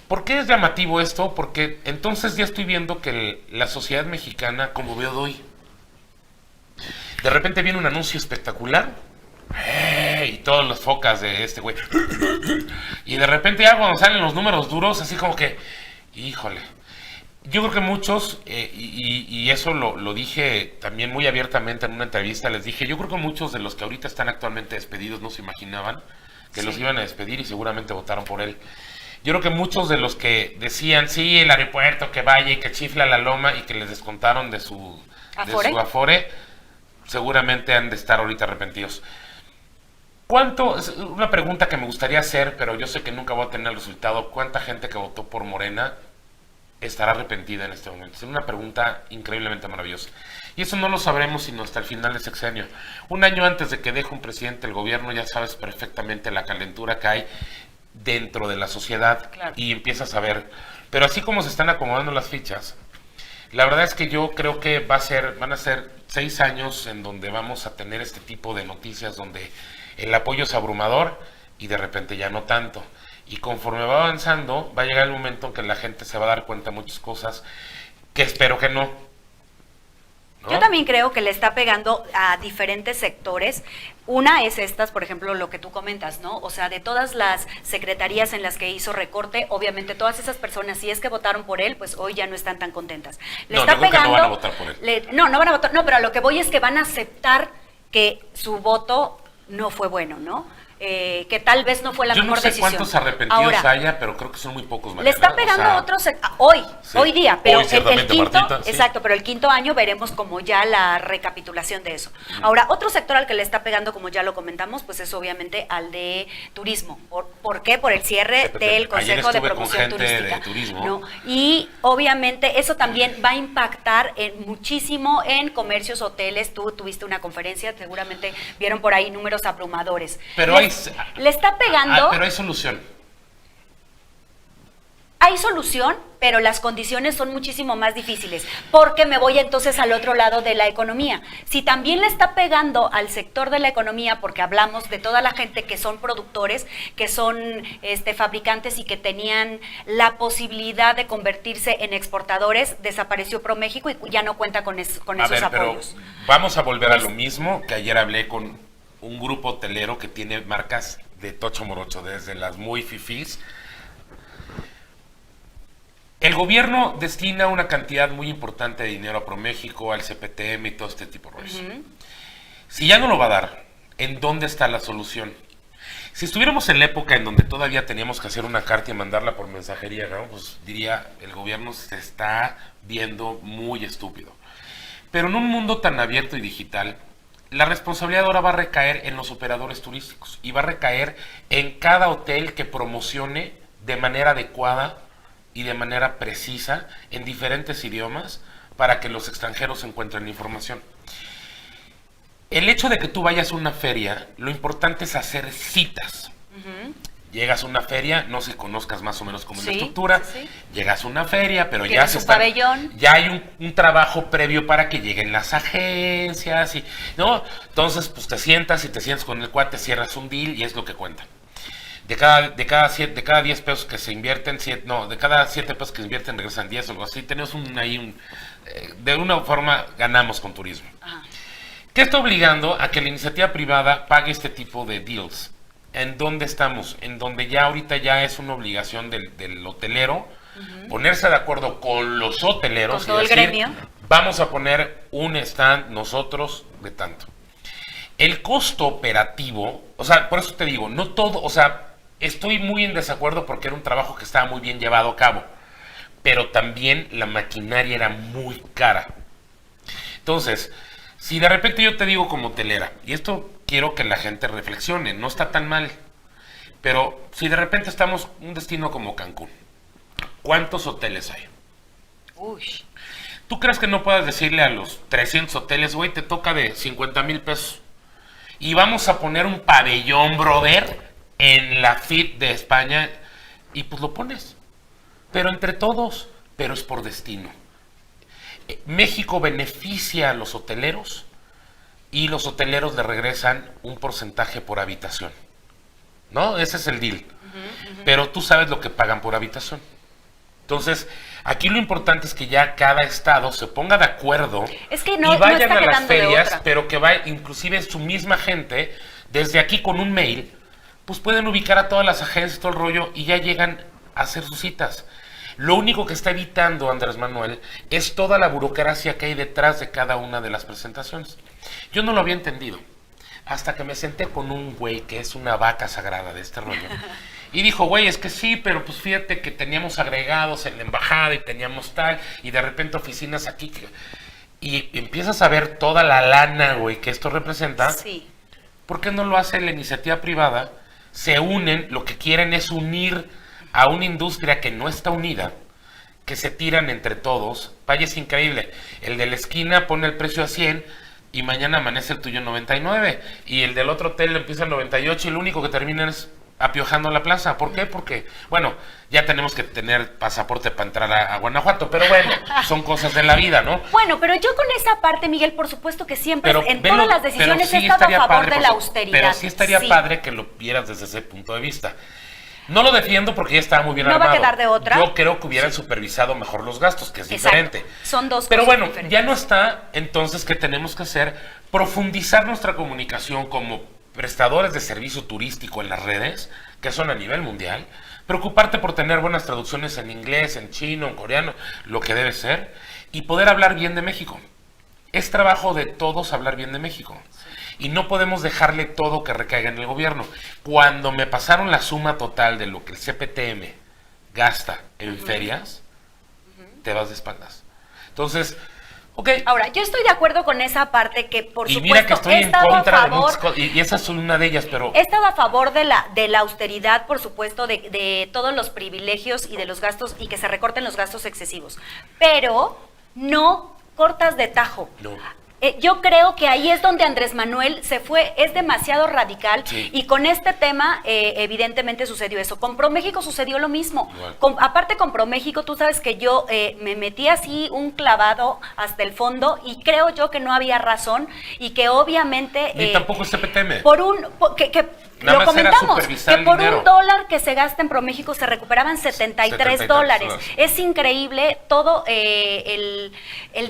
¿Por qué es llamativo esto? Porque entonces ya estoy viendo que la sociedad mexicana, como veo hoy, de repente viene un anuncio espectacular, y todas las focas de este güey, y de repente ya cuando salen los números duros, así como que, híjole, yo creo que muchos, y eso lo dije también muy abiertamente en una entrevista, les dije, yo creo que muchos de los que ahorita están actualmente despedidos no se imaginaban que los iban a despedir y seguramente votaron por él. Yo creo que muchos de los que decían, sí, el aeropuerto, que vaya y que chifla la loma y que les descontaron de su afore, seguramente han de estar ahorita arrepentidos. Es una pregunta que me gustaría hacer, pero yo sé que nunca voy a tener el resultado. ¿Cuánta gente que votó por Morena estará arrepentida en este momento? Es una pregunta increíblemente maravillosa. Y eso no lo sabremos sino hasta el final del sexenio. Un año antes de que deje un presidente el gobierno, ya sabes perfectamente la calentura que hay dentro de la sociedad, claro, y empiezas a ver. Pero así como se están acomodando las fichas, la verdad es que yo creo que van a ser 6 años en donde vamos a tener este tipo de noticias donde el apoyo es abrumador y de repente ya no tanto. Y conforme va avanzando, va a llegar el momento en que la gente se va a dar cuenta de muchas cosas que espero que no. ¿no? Yo también creo que le está pegando a diferentes sectores. Una es estas, por ejemplo, lo que tú comentas, ¿no? O sea, de todas las secretarías en las que hizo recorte, obviamente todas esas personas, si es que votaron por él, pues hoy ya no están tan contentas. No, yo creo que no van a votar por él. No van a votar, no, pero a lo que voy es que van a aceptar que su voto no fue bueno, ¿no? Que tal vez no fue la mejor decisión. Yo no sé cuántos arrepentidos Ahora, haya, pero creo que son muy pocos. Le está pegando a otros hoy, sí, hoy día, pero hoy, el quinto, Martita, sí. exacto, pero el quinto año veremos como ya la recapitulación de eso. Ahora, otro sector al que le está pegando, como ya lo comentamos, pues es obviamente al de turismo. ¿Por qué? Por el cierre del Consejo de Promoción Turística. De turismo. ¿No? Y obviamente eso también va a impactar muchísimo en comercios, hoteles. Tú tuviste una conferencia, seguramente vieron por ahí números abrumadores. Pero le está pegando. Pero hay solución. Hay solución, pero las condiciones son muchísimo más difíciles, porque me voy entonces al otro lado de la economía. Si también le está pegando al sector de la economía, porque hablamos de toda la gente que son productores, que son fabricantes y que tenían la posibilidad de convertirse en exportadores, desapareció ProMéxico y ya no cuenta con esos apoyos. Pero vamos a volver a lo mismo, que ayer hablé con un grupo hotelero que tiene marcas de tocho morocho, desde las muy fifís. El gobierno destina una cantidad muy importante de dinero a ProMéxico, al CPTM y todo este tipo de cosas. Si ya no lo va a dar, ¿en dónde está la solución? Si estuviéramos en la época en donde todavía teníamos que hacer una carta y mandarla por mensajería, ¿no? Pues diría, el gobierno se está viendo muy estúpido. Pero en un mundo tan abierto y digital, la responsabilidad ahora va a recaer en los operadores turísticos y va a recaer en cada hotel que promocione de manera adecuada y de manera precisa en diferentes idiomas para que los extranjeros encuentren información. El hecho de que tú vayas a una feria, lo importante es hacer citas. Llegas a una feria, no sé si conozcas más o menos cómo es la estructura, llegas a una feria, pero ya ya hay un trabajo previo para que lleguen las agencias, ¿no? Entonces, pues te sientas con el cuate, cierras un deal y es lo que cuenta. De cada 10 pesos que se invierten, de cada 7 pesos que se invierten regresan 10 o algo así. Tenemos de una forma ganamos con turismo. Ajá. ¿Qué está obligando a que la iniciativa privada pague este tipo de deals? ¿En dónde estamos? En donde ya ahorita ya es una obligación del hotelero ponerse de acuerdo con los hoteleros con todo el gremio. Vamos a poner un stand nosotros de tanto. El costo operativo, o sea, por eso te digo, no todo, o sea, estoy muy en desacuerdo porque era un trabajo que estaba muy bien llevado a cabo, pero también la maquinaria era muy cara. Entonces, si de repente yo te digo como hotelera, y esto quiero que la gente reflexione, no está tan mal, pero si de repente estamos en un destino como Cancún, ¿cuántos hoteles hay? Uy. ¿Tú crees que no puedas decirle a los 300 hoteles, güey, te toca de 50,000 pesos? Y vamos a poner un pabellón, brother, en la FIT de España, y pues lo pones. Pero entre todos, pero es por destino. México beneficia a los hoteleros y los hoteleros le regresan un porcentaje por habitación. ¿No? Ese es el deal. Pero tú sabes lo que pagan por habitación. Entonces, aquí lo importante es que ya cada estado se ponga de acuerdo y vayan a las ferias, pero que va inclusive su misma gente, desde aquí con un mail, pues pueden ubicar a todas las agencias, todo el rollo, y ya llegan a hacer sus citas. Lo único que está evitando Andrés Manuel es toda la burocracia que hay detrás de cada una de las presentaciones. Yo no lo había entendido, hasta que me senté con un güey que es una vaca sagrada de este rollo. Y dijo, güey, es que sí, pero pues fíjate que teníamos agregados en la embajada y teníamos tal, y de repente oficinas aquí. Y empiezas a ver toda la lana, güey, que esto representa. Sí. ¿Por qué no lo hace la iniciativa privada? Se unen, lo que quieren es unir a una industria que no está unida, que se tiran entre todos. Vaya, es increíble. El de la esquina pone el precio a 100 y mañana amanece el tuyo en 99. Y el del otro hotel empieza en 98 y lo único que termina es apiojando la plaza. ¿Por qué? Porque, bueno, ya tenemos que tener pasaporte para entrar a Guanajuato, pero bueno, son cosas de la vida, ¿no? Bueno, pero yo con esa parte, Miguel, por supuesto que siempre en todas las decisiones he estado a favor de la austeridad. Pero sí estaría padre que lo vieras desde ese punto de vista. No lo defiendo porque ya estaba muy bien No armado. va a quedar de otra. Yo creo que hubieran supervisado mejor los gastos, que es Exacto. diferente. Son dos Pero cosas bueno, diferentes. ya no está, entonces, ¿qué tenemos que hacer? Profundizar nuestra comunicación como prestadores de servicio turístico en las redes, que son a nivel mundial. Preocuparte por tener buenas traducciones en inglés, en chino, en coreano, lo que debe ser. Y poder hablar bien de México. Es trabajo de todos hablar bien de México. Y no podemos dejarle todo que recaiga en el gobierno. Cuando me pasaron la suma total de lo que el CPTM gasta en ferias, te vas de espaldas. Entonces, ok. Ahora, yo estoy de acuerdo con esa parte que, por Y supuesto, mira que estoy he en estado a contra de favor. muchas cosas. Y esa es una de ellas, pero... He estado a favor de la austeridad, por supuesto, de todos los privilegios y de los gastos, y que se recorten los gastos excesivos. Pero no cortas de tajo. No. Yo creo que ahí es donde Andrés Manuel se fue, es demasiado radical, Sí. y con este tema evidentemente sucedió eso. Con ProMéxico sucedió lo mismo. Igual. Aparte con ProMéxico, tú sabes que yo me metí así un clavado hasta el fondo, y creo yo que no había razón, y que obviamente... Ni tampoco es CPTM. Que Nada lo más era comentamos, supervisar que el por dinero. un dólar que se gasta en ProMéxico se recuperaban 73 dólares. Es increíble todo el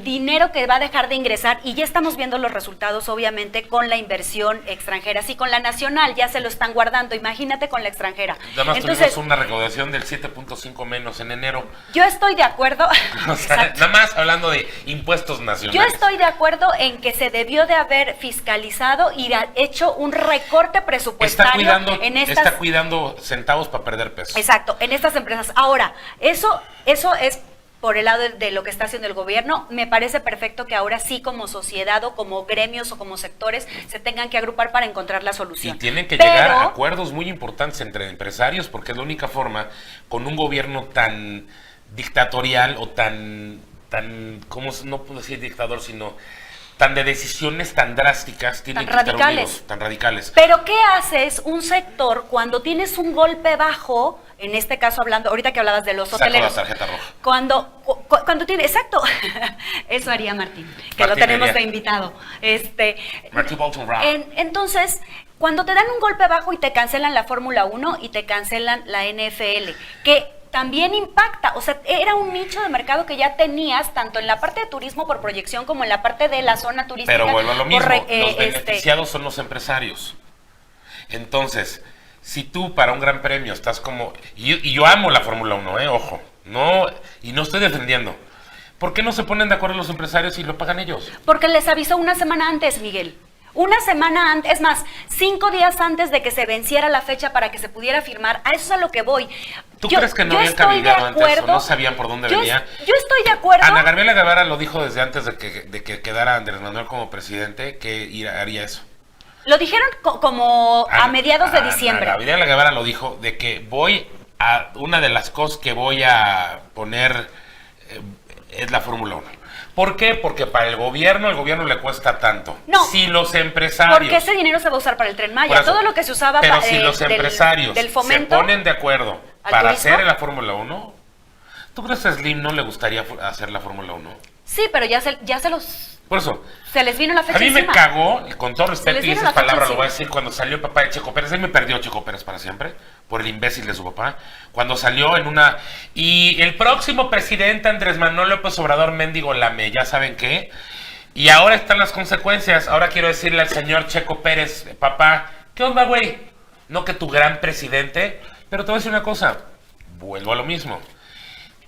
dinero que va a dejar de ingresar, y ya estamos viendo los resultados, obviamente, con la inversión extranjera. Sí, con la nacional ya se lo están guardando, imagínate con la extranjera. Nada más Entonces, tuvimos una recaudación del 7.5 menos en enero. yo estoy de acuerdo. O sea, Exacto. nada más hablando de impuestos nacionales. Yo estoy de acuerdo en que se debió de haber fiscalizado y hecho un recorte presupuestario Está cuidando centavos para perder peso. Exacto, en estas empresas. Ahora, eso es por el lado de lo que está haciendo el gobierno. Me parece perfecto que ahora sí, como sociedad o como gremios o como sectores, se tengan que agrupar para encontrar la solución. Y tienen que llegar a acuerdos muy importantes entre empresarios, porque es la única forma, con un gobierno tan dictatorial o tan ¿cómo no puedo decir dictador, sino tan de decisiones tan drásticas, tienen Tan que estar radicales. unidos, tan radicales. Pero ¿qué haces un sector cuando tienes un golpe bajo? En este caso, hablando, ahorita que hablabas de los Saco hoteleros. la tarjeta roja. Cuando tiene, exacto, eso haría Martín, que lo Martín tenemos haría. de invitado. Martín Bolton Rock. Entonces, cuando te dan un golpe bajo y te cancelan la Fórmula 1 y te cancelan la NFL, que también impacta, o sea, era un nicho de mercado que ya tenías tanto en la parte de turismo por proyección como en la parte de la zona turística. Pero vuelvo a lo mismo, por los beneficiados son los empresarios. Entonces, si tú para un gran premio estás como... Y yo amo la Fórmula 1, ojo, no, y no estoy defendiendo. ¿Por qué no se ponen de acuerdo los empresarios y lo pagan ellos? Porque les avisó una semana antes, Miguel. Una semana antes, es más, 5 días antes de que se venciera la fecha para que se pudiera firmar. A eso es a lo que voy. ¿Tú crees que no habían cabildeado antes o no sabían por dónde venía? Yo estoy de acuerdo. Ana Gabriela Guevara lo dijo desde antes de que quedara Andrés Manuel como presidente, que haría eso. Lo dijeron como a mediados de diciembre. Ana Gabriela Guevara lo dijo, de que una de las cosas que voy a poner es la Fórmula 1. ¿Por qué? Porque para el gobierno le cuesta tanto. No. Si los empresarios... Porque ese dinero se va a usar para el Tren Maya. Por eso, Todo lo que se usaba pero para si los empresarios del fomento se ponen de acuerdo al para turismo. hacer la Fórmula 1, ¿tú crees que a Slim no le gustaría hacer la Fórmula 1? Sí, pero ya se les vino la fecha A mí me encima. cagó, con todo respeto, les y vino esas la fecha palabras lo voy a encima. decir, cuando salió el papá de Checo Pérez. Él me perdió Checo Pérez para siempre, por el imbécil de su papá. Cuando salió en una... Y el próximo presidente, Andrés Manuel López Obrador, mendigo lame, ¿ya saben qué? Y ahora están las consecuencias. Ahora quiero decirle al señor Checo Pérez, papá, ¿qué onda, güey? No que tu gran presidente, pero te voy a decir una cosa, vuelvo a lo mismo.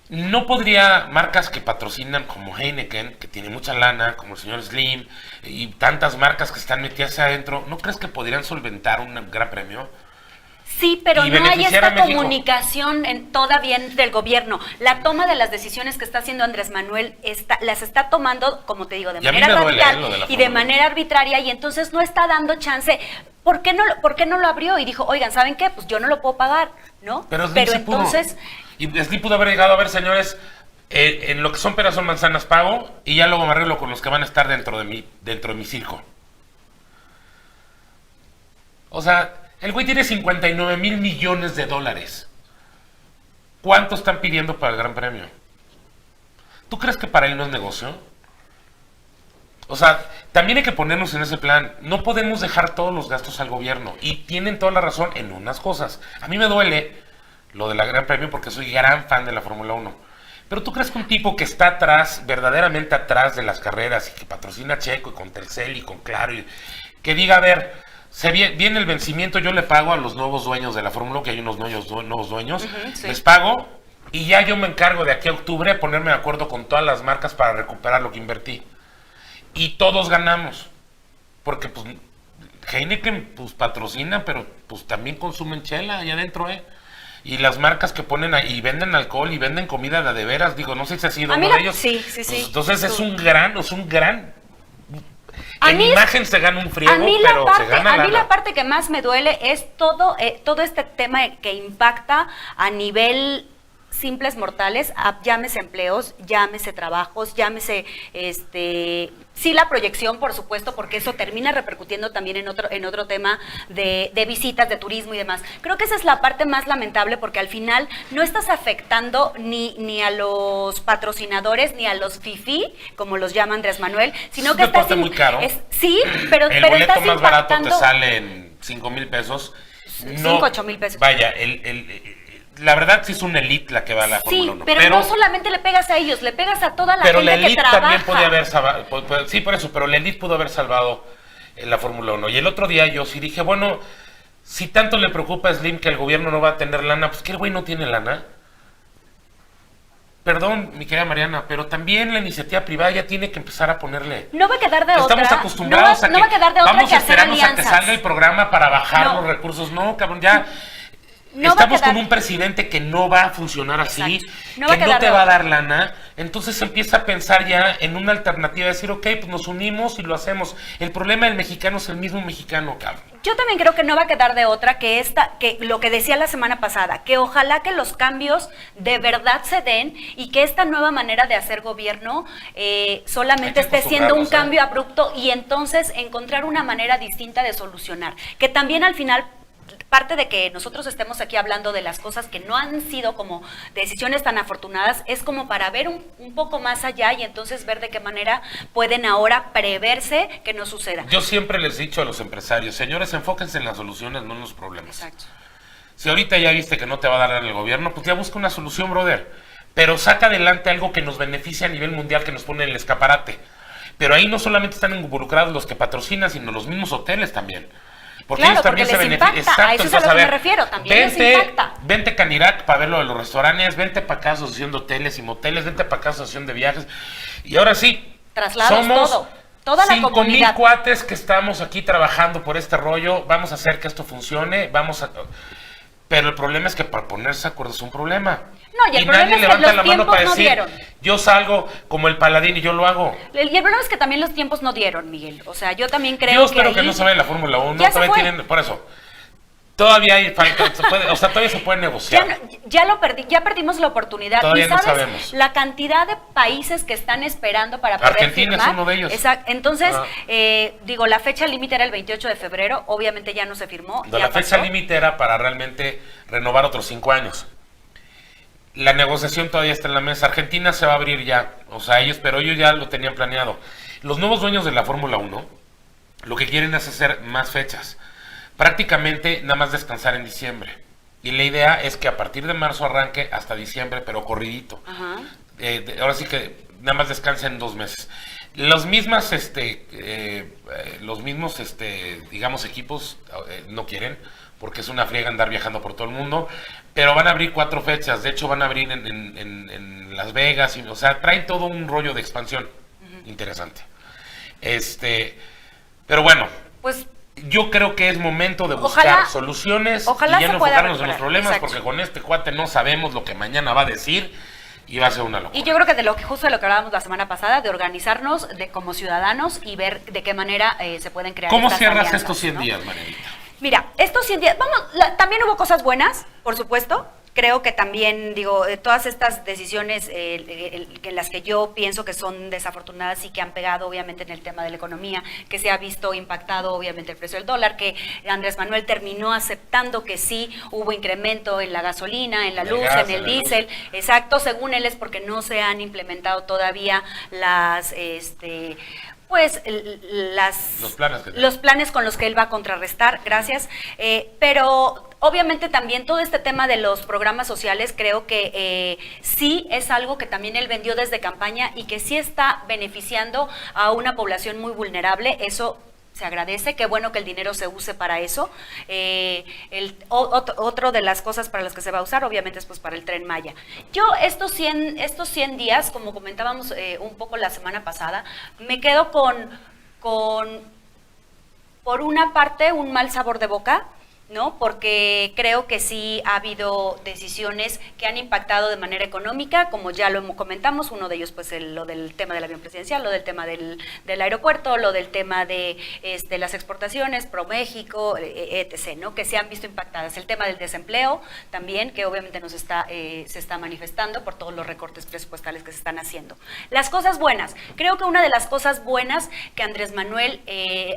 No podría marcas que patrocinan como Heineken, que tiene mucha lana, como el señor Slim, y tantas marcas que están metidas adentro, ¿no crees que podrían solventar un gran premio? Sí, pero Y no hay beneficiar a esta México. comunicación todavía del gobierno. La toma de las decisiones que está haciendo Andrés Manuel las está tomando, como te digo, de Y a mí manera me duele, radical lo de la y de Fórmula 1. manera arbitraria, y entonces no está dando chance. ¿Por qué no lo abrió? Y dijo, oigan, ¿saben qué? Pues yo no lo puedo pagar, ¿no? Pero Slim sí entonces... pudo. Y Slim pudo haber llegado a ver, señores, en lo que son peras son manzanas pago, y ya luego me arreglo con los que van a estar dentro de mi circo. O sea, el güey tiene 59 mil millones de dólares. ¿Cuánto están pidiendo para el Gran Premio? ¿Tú crees que para él no es negocio? O sea, también hay que ponernos en ese plan. No podemos dejar todos los gastos al gobierno. Y tienen toda la razón en unas cosas. A mí me duele lo de la Gran Premio, porque soy gran fan de la Fórmula 1. Pero tú crees que un tipo que está atrás, verdaderamente atrás de las carreras, y que patrocina a Checo y con Telcel y con Claro, y que diga, a ver, viene el vencimiento, yo le pago a los nuevos dueños de la Fórmula 1, que hay unos nuevos dueños, sí. les pago y ya yo me encargo de aquí a octubre a ponerme de acuerdo con todas las marcas para recuperar lo que invertí. Y todos ganamos, porque pues Heineken pues patrocina, pero pues también consumen chela allá adentro, y las marcas que ponen ahí y venden alcohol y venden comida de veras, digo, no sé si ha sido uno de ellos. Sí. Pues, entonces es un gran A en mí imagen se gana un friego, pero se gana a mí lana. la parte que más me duele es todo este tema que impacta a nivel simples mortales, llámese empleos, llámese trabajos, llámese sí la proyección, por supuesto, porque eso termina repercutiendo también en otro tema de visitas, de turismo y demás. Creo que esa es la parte más lamentable, porque al final no estás afectando ni a los patrocinadores ni a los fifí, como los llama Andrés Manuel, sino que estás muy caro. Sí, pero el boleto estás más barato te impactando sale en 5,000 pesos. 8,000 pesos. Vaya, la verdad sí es una elite la que va a la Fórmula 1. Sí, pero no solamente le pegas a ellos, le pegas a toda la pero gente la elite que trabaja. también podía haber salvado, sí, por eso, pero la elite pudo haber salvado la Fórmula 1. Y el otro día yo sí dije, bueno, si tanto le preocupa a Slim que el gobierno no va a tener lana, pues que el güey no tiene lana. Perdón, mi querida Mariana, pero también la iniciativa privada ya tiene que empezar a ponerle. No va a quedar de otra. Estamos acostumbrados a que no va a quedar de otra vamos que a hacer esperarnos a que alianzas. salga el programa para bajar los recursos. No, cabrón, ya estamos con un presidente que no va a funcionar así, que no te va a dar lana. Entonces empieza a pensar ya en una alternativa, decir, ok, pues nos unimos y lo hacemos. El problema del mexicano es el mismo mexicano, cabrón. Yo también creo que no va a quedar de otra que lo que decía la semana pasada, que ojalá que los cambios de verdad se den y que esta nueva manera de hacer gobierno solamente esté siendo un cambio abrupto, y entonces encontrar una manera distinta de solucionar. Que también al final, parte de que nosotros estemos aquí hablando de las cosas que no han sido como decisiones tan afortunadas, es como para ver un poco más allá y entonces ver de qué manera pueden ahora preverse que no suceda. Yo siempre les he dicho a los empresarios, señores, enfóquense en las soluciones, no en los problemas. Exacto. Si ahorita ya viste que no te va a dar el gobierno, pues ya busca una solución, brother. Pero saca adelante algo que nos beneficie a nivel mundial, que nos pone en el escaparate. Pero ahí no solamente están involucrados los que patrocinan, sino los mismos hoteles también. Porque claro, ellos también porque se les benefician. impacta. A eso es a lo que me refiero, también les impacta. Vente a Canirac para ver lo de los restaurantes, vente para acá asociación de hoteles y moteles, vente para acá asociación de viajes. Y ahora sí, traslados, somos toda la comunidad. 5,000 cuates que estamos aquí trabajando por este rollo, vamos a hacer que esto funcione, pero el problema es que para ponerse de acuerdo es un problema. No, y nadie levanta la mano para decir, dieron. Yo salgo como el paladín y yo lo hago. Y el problema es que también los tiempos no dieron, Miguel. O sea, yo también creo yo espero que no se vaya en la Fórmula 1, todavía tienen, por eso. Todavía hay falta, todavía se puede negociar. Ya perdimos la oportunidad. Todavía ¿Y sabes no sabemos la cantidad de países que están esperando para poder Argentina firmar? es uno de ellos. Exacto. Entonces, la fecha límite era el 28 de febrero, obviamente ya no se firmó. La fecha límite era para realmente renovar otros 5 años. La negociación todavía está en la mesa. Argentina se va a abrir ya, pero ellos ya lo tenían planeado. Los nuevos dueños de la Fórmula 1 lo que quieren es hacer más fechas. Prácticamente nada más descansar en diciembre. Y la idea es que a partir de marzo arranque hasta diciembre, pero corridito. Ahora sí que nada más descansen 2 meses. Los mismos digamos, equipos no quieren, porque es una friega andar viajando por todo el mundo, pero van a abrir 4 fechas. De hecho, van a abrir en Las Vegas, traen todo un rollo de expansión interesante. Pero bueno, pues yo creo que es momento de buscar soluciones y ya no enfocarnos en los problemas. Exacto. Porque con este cuate no sabemos lo que mañana va a decir y va a ser una locura. Y yo creo que justo de lo que hablábamos la semana pasada, de organizarnos como ciudadanos y ver de qué manera se pueden crear. ¿Cómo cierras estos 100 días, Marianita? Mira, estos 100 días, también hubo cosas buenas, por supuesto. Creo que también, todas estas decisiones en las que yo pienso que son desafortunadas y que han pegado obviamente en el tema de la economía, que se ha visto impactado obviamente el precio del dólar, que Andrés Manuel terminó aceptando que sí hubo incremento en la gasolina, en la luz, en el diésel. Exacto, según él es porque no se han implementado todavía las pues los planes con los que él va a contrarrestar, gracias. Pero obviamente también todo este tema de los programas sociales creo que sí es algo que también él vendió desde campaña y que sí está beneficiando a una población muy vulnerable. Eso se agradece, qué bueno que el dinero se use para eso. Otro de las cosas para las que se va a usar, obviamente, es pues para el Tren Maya. Yo estos 100 días, como comentábamos un poco la semana pasada, me quedo por una parte, un mal sabor de boca, ¿no? Porque creo que sí ha habido decisiones que han impactado de manera económica, como ya lo comentamos, uno de ellos pues lo del tema del avión presidencial, lo del tema del aeropuerto, lo del tema de las exportaciones, ProMéxico, etc., ¿no? Que se han visto impactadas. El tema del desempleo también, que obviamente se está manifestando por todos los recortes presupuestales que se están haciendo. Las cosas buenas. Creo que una de las cosas buenas que Andrés Manuel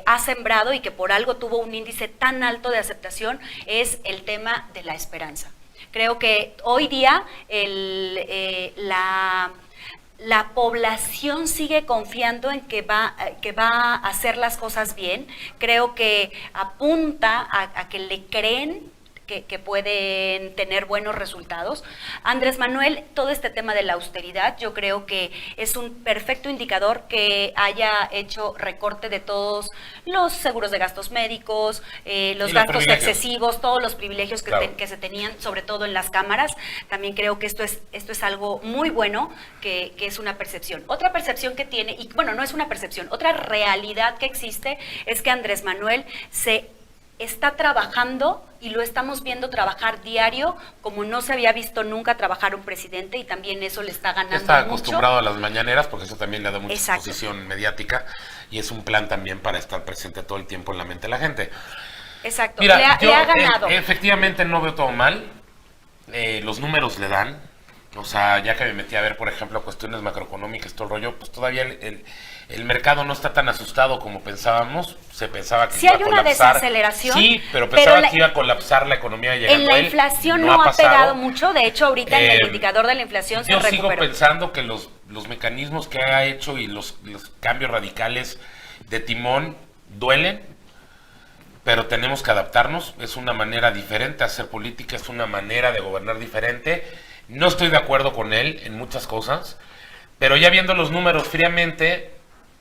ha sembrado y que por algo tuvo un índice tan alto de aceptación es el tema de la esperanza. Creo que hoy día la población sigue confiando en que va a hacer las cosas bien. Creo que apunta a que le creen que pueden tener buenos resultados. Andrés Manuel, todo este tema de la austeridad, yo creo que es un perfecto indicador que haya hecho recorte de todos los seguros de gastos médicos, los gastos excesivos, todos los privilegios que se tenían, sobre todo en las cámaras. También creo que esto es algo muy bueno, que es una percepción. Otra percepción que tiene, y bueno, no es una percepción, otra realidad que existe es que Andrés Manuel se está trabajando y lo estamos viendo trabajar diario como no se había visto nunca trabajar un presidente, y también eso le está ganando está mucho. Acostumbrado a las mañaneras porque eso también le da mucha Exacto. exposición mediática y es un plan también para estar presente todo el tiempo en la mente de la gente. Exacto. Mira, le ha ganado. Efectivamente no veo todo mal, los números le dan, o sea, ya que me metí a ver, por ejemplo, cuestiones macroeconómicas, todo el rollo, pues todavía el mercado no está tan asustado como pensábamos. Se pensaba que sí iba a colapsar. Hay una desaceleración. Sí, pero pensaba que iba a colapsar la economía. En la inflación no ha pegado mucho. De hecho, ahorita en el indicador de la inflación se recuperó. Yo sigo pensando que los mecanismos que ha hecho y los cambios radicales de timón duelen, pero tenemos que adaptarnos. Es una manera diferente de hacer política, es una manera de gobernar diferente. No estoy de acuerdo con él en muchas cosas, pero ya viendo los números fríamente,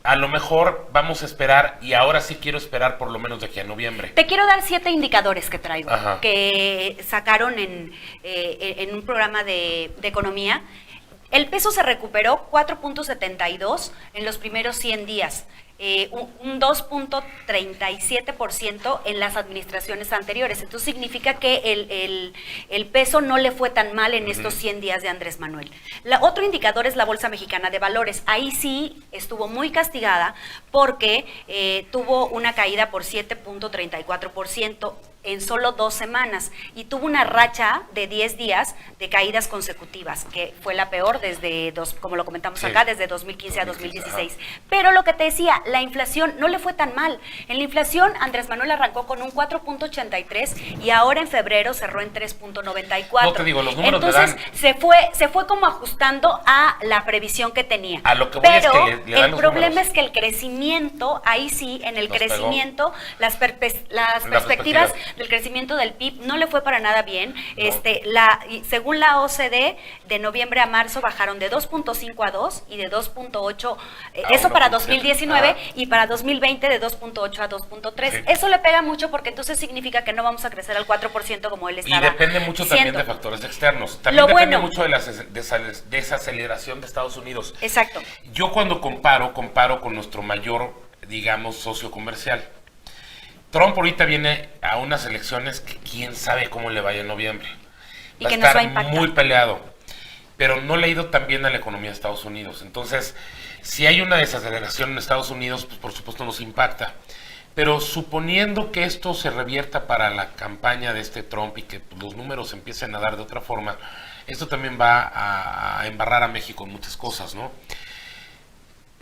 a lo mejor vamos a esperar, y ahora sí quiero esperar por lo menos de aquí a noviembre. Te quiero dar 7 indicadores que traigo, Ajá. que sacaron en un programa de economía. El peso se recuperó 4.72 en los primeros 100 días. Un 2.37% en las administraciones anteriores. Entonces significa que el peso no le fue tan mal en estos 100 días de Andrés Manuel. Otro indicador es la Bolsa Mexicana de Valores. Ahí sí estuvo muy castigada porque tuvo una caída por 7.34% en solo 2 semanas, y tuvo una racha de 10 días de caídas consecutivas, que fue la peor desde, como lo comentamos acá, desde 2015 a 2016. Pero lo que te decía, la inflación no le fue tan mal. En la inflación, Andrés Manuel arrancó con un 4.83 y ahora en febrero cerró en 3.94. No te digo, los números entonces, le dan. se fue como ajustando a la previsión que tenía. A lo que voy es que le dan el los problema números. es que el crecimiento, ahí sí, en el Nos crecimiento, las perspectivas del crecimiento del PIB no le fue para nada bien. No. Según la OCDE, de noviembre a marzo bajaron de 2.5 a 2 y de 2.8, eso para 2019, y para 2020 de 2.8 a 2.3. Sí. Eso le pega mucho porque entonces significa que no vamos a crecer al 4% como él estaba. Y depende mucho también de factores externos. También depende mucho de la desaceleración de Estados Unidos. Exacto. Yo cuando comparo con nuestro mayor, digamos, socio comercial. Trump ahorita viene a unas elecciones que quién sabe cómo le vaya en noviembre. Y que nos va a impactar. Muy peleado, pero no le ha ido tan bien a la economía de Estados Unidos. Entonces, si hay una desaceleración en Estados Unidos, pues por supuesto nos impacta. Pero suponiendo que esto se revierta para la campaña de Trump y que los números empiecen a dar de otra forma, esto también va a embarrar a México en muchas cosas, ¿no?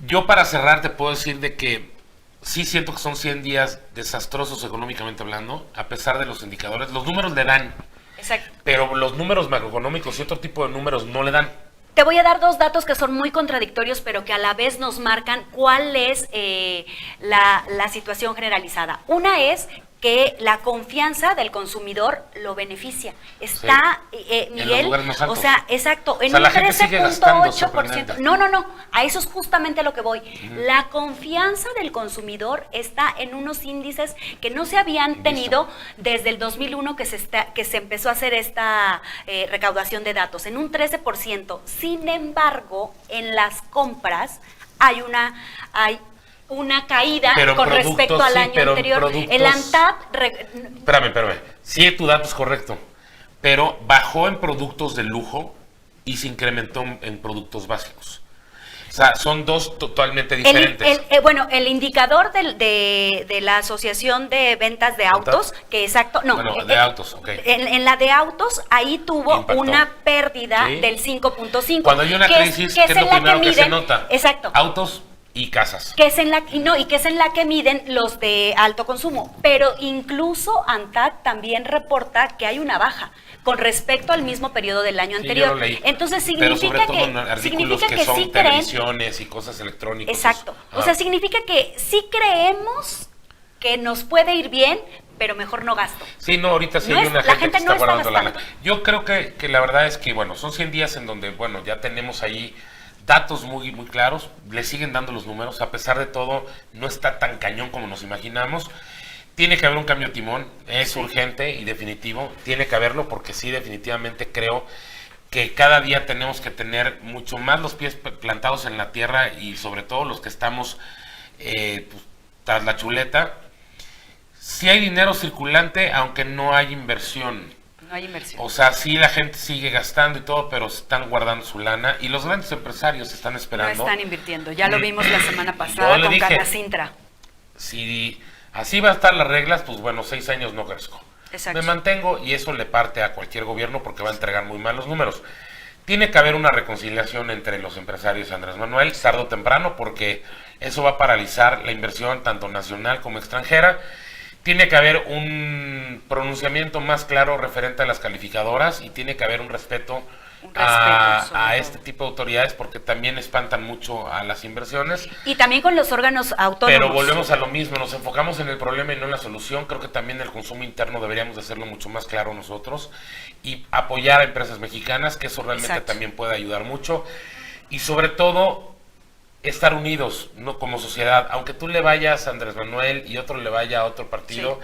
Yo para cerrar te puedo decir de que sí siento que son 100 días desastrosos económicamente hablando, a pesar de los indicadores. Los números le dan, exacto, pero los números macroeconómicos y otro tipo de números no le dan. Te voy a dar dos datos que son muy contradictorios, pero que a la vez nos marcan cuál es la situación generalizada. Una es que la confianza del consumidor lo beneficia. Está, Miguel, o sea, exacto, en un 13.8%. No, a eso es justamente lo que voy. La confianza del consumidor está en unos índices que no se habían tenido desde el 2001 que se empezó a hacer esta recaudación de datos, en un 13%. Sin embargo, en las compras hay una caída con respecto al año anterior. El ANTAD... Espérame. Sí, tu dato es correcto, pero bajó en productos de lujo y se incrementó en productos básicos. O sea, son dos totalmente diferentes. El indicador de la Asociación de Ventas de Autos, que exacto... No, bueno, de autos, ok. En la de autos, ahí tuvo una pérdida del 5.5. Cuando hay una crisis, ¿qué es lo primero que se nota? Exacto. Autos y casas. Que es en la que miden los de alto consumo. Pero incluso ANTAD también reporta que hay una baja con respecto al mismo periodo del año anterior. Yo lo leí. Entonces significa que son sí televisiones y cosas electrónicas. Exacto. O sea, significa que sí creemos que nos puede ir bien, pero mejor no gasto. Sí, no, ahorita sí hay una gente que está guardando lana. Yo creo que la verdad es que, bueno, son 100 días en donde, bueno, ya tenemos ahí datos muy claros, le siguen dando los números, a pesar de todo, no está tan cañón como nos imaginamos. Tiene que haber un cambio de timón, es urgente y definitivo, tiene que haberlo porque sí, definitivamente creo que cada día tenemos que tener mucho más los pies plantados en la tierra y sobre todo los que estamos tras la chuleta. Sí hay dinero circulante, aunque no hay inversión. No hay inversión. O sea, sí la gente sigue gastando y todo, pero están guardando su lana y los grandes empresarios están esperando. No están invirtiendo, ya lo vimos la semana pasada con Carla Sintra. Si así va a estar las reglas, pues bueno, 6 años no crezco. Exacto. Me mantengo y eso le parte a cualquier gobierno porque va a entregar muy mal los números. Tiene que haber una reconciliación entre los empresarios y Andrés Manuel, tarde o temprano, porque eso va a paralizar la inversión tanto nacional como extranjera. Tiene que haber un pronunciamiento más claro referente a las calificadoras y tiene que haber un respeto a este tipo de autoridades porque también espantan mucho a las inversiones. Y también con los órganos autónomos. Pero volvemos a lo mismo, nos enfocamos en el problema y no en la solución. Creo que también el consumo interno deberíamos de hacerlo mucho más claro nosotros y apoyar a empresas mexicanas, que eso realmente también puede ayudar mucho. Y sobre todo, estar unidos, ¿no? Como sociedad, aunque tú le vayas a Andrés Manuel y otro le vaya a otro partido,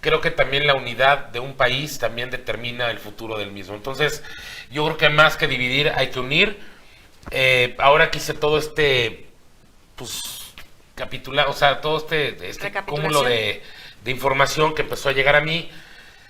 creo que también la unidad de un país también determina el futuro del mismo. Entonces, yo creo que más que dividir, hay que unir. Ahora quise todo capitular, o sea, todo este cúmulo de información que empezó a llegar a mí.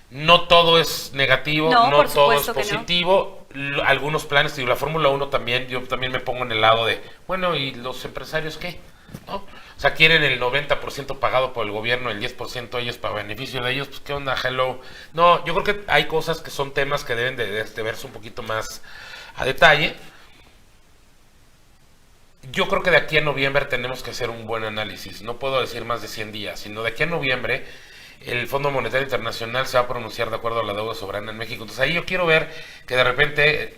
No todo es negativo, no todo es positivo. Algunos planes, digo, la Fórmula 1 también, yo también me pongo en el lado de, bueno, ¿y los empresarios qué? ¿No? O sea, quieren el 90% pagado por el gobierno, el 10% ellos para beneficio de ellos, pues ¿qué onda? Hello. No, yo creo que hay cosas que son temas que deben de verse un poquito más a detalle. Yo creo que de aquí a noviembre tenemos que hacer un buen análisis. No puedo decir más de 100 días, sino de aquí a noviembre el Fondo Monetario Internacional se va a pronunciar de acuerdo a la deuda soberana en México. Entonces ahí yo quiero ver que de repente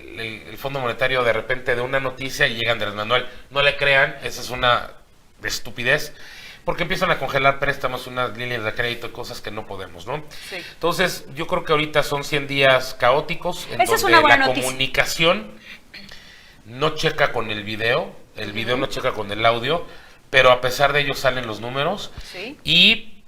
el Fondo Monetario de repente de una noticia y llega Andrés Manuel. No le crean, esa es una estupidez, porque empiezan a congelar préstamos, unas líneas de crédito, cosas que no podemos, ¿no? Sí. Entonces yo creo que ahorita son 100 días caóticos en esa donde es una buena la noticia. Comunicación no checa con el video no checa con el audio, pero a pesar de ello salen los números. Sí. Y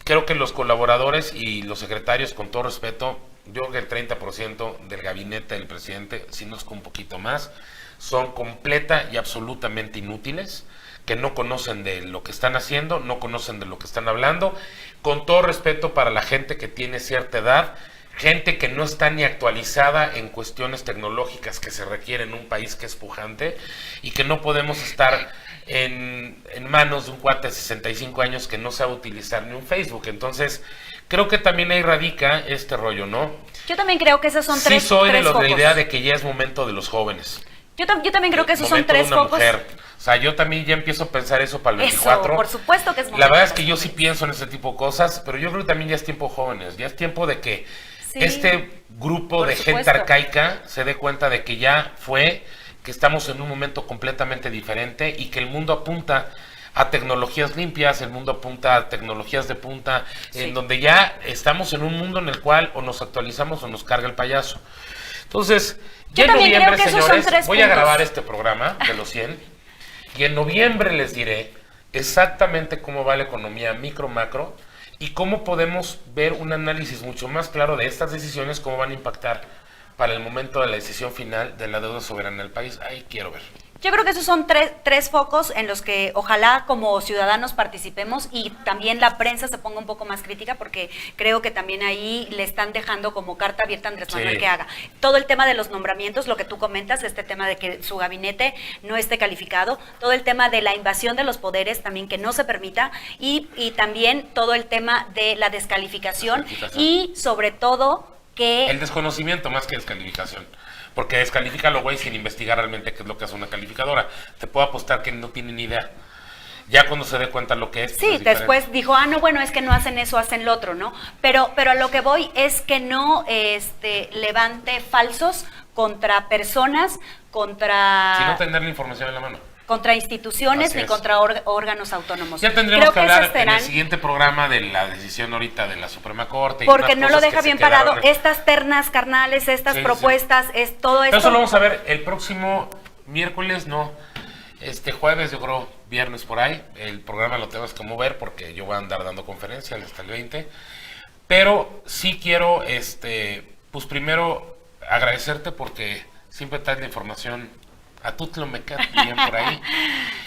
creo que los colaboradores y los secretarios, con todo respeto, yo creo que el 30% del gabinete del presidente, si no es que un poquito más, son completa y absolutamente inútiles, que no conocen de lo que están haciendo, no conocen de lo que están hablando. Con todo respeto para la gente que tiene cierta edad, gente que no está ni actualizada en cuestiones tecnológicas que se requieren en un país que es pujante y que no podemos estar en manos de un cuate de 65 años que no sabe utilizar ni un Facebook. Entonces, creo que también ahí radica este rollo, ¿no? Yo también creo que esos son tres focos. Sí soy de la focos. idea de que ya es momento de los jóvenes. Yo también creo que esos son tres focos. Mujer. O sea, yo también ya empiezo a pensar eso para el 24. Eso, por supuesto que es momento. La verdad es que yo sí pienso en ese tipo de cosas, pero yo creo que también ya es tiempo jóvenes, ya es tiempo de que Sí, este grupo por de gente supuesto. arcaica se dé cuenta de que ya fue, que estamos en un momento completamente diferente y que el mundo apunta a tecnologías limpias, el mundo apunta a tecnologías de punta, Sí. en donde ya estamos en un mundo en el cual o nos actualizamos o nos carga el payaso. Entonces, ya Yo en también creo noviembre, que esos son señores, 3 voy a puntos. grabar este programa de los 100 y en noviembre les diré exactamente cómo va la economía micro-macro y cómo podemos ver un análisis mucho más claro de estas decisiones, cómo van a impactar para el momento de la decisión final de la deuda soberana del país. Ahí quiero ver. Yo creo que esos son tres focos en los que ojalá como ciudadanos participemos y también la prensa se ponga un poco más crítica porque creo que también ahí le están dejando como carta abierta a Andrés Manuel Sí. que haga. Todo el tema de los nombramientos, lo que tú comentas, este tema de que su gabinete no esté calificado, todo el tema de la invasión de los poderes también que no se permita y también todo el tema de la descalificación y sobre todo que... El desconocimiento más que descalificación. Porque descalifica a los güey sin investigar realmente qué es lo que hace una calificadora. Te puedo apostar que no tiene ni idea. Ya cuando se dé cuenta lo que es. Sí, es después diferente. dijo, no, bueno, es que no hacen eso, hacen lo otro, ¿no? Pero a lo que voy es que no levante falsos contra personas, contra... Si no tener la información en la mano. contra instituciones Así ni es. contra órganos autónomos. Ya tendremos Creo que esas hablar en serán- el siguiente programa de la decisión ahorita de la Suprema Corte. y porque unas no lo cosas deja que se bien quedaron parado. Estas ternas carnales, estas Sí, sí. propuestas, es todo Pero esto. eso lo vamos a ver el próximo miércoles, no. Este jueves, yo creo, viernes por ahí. El programa lo tenemos que mover porque yo voy a andar dando conferencias hasta el 20. Pero sí quiero, pues primero agradecerte porque siempre traes la información a tutlo me queda bien por ahí.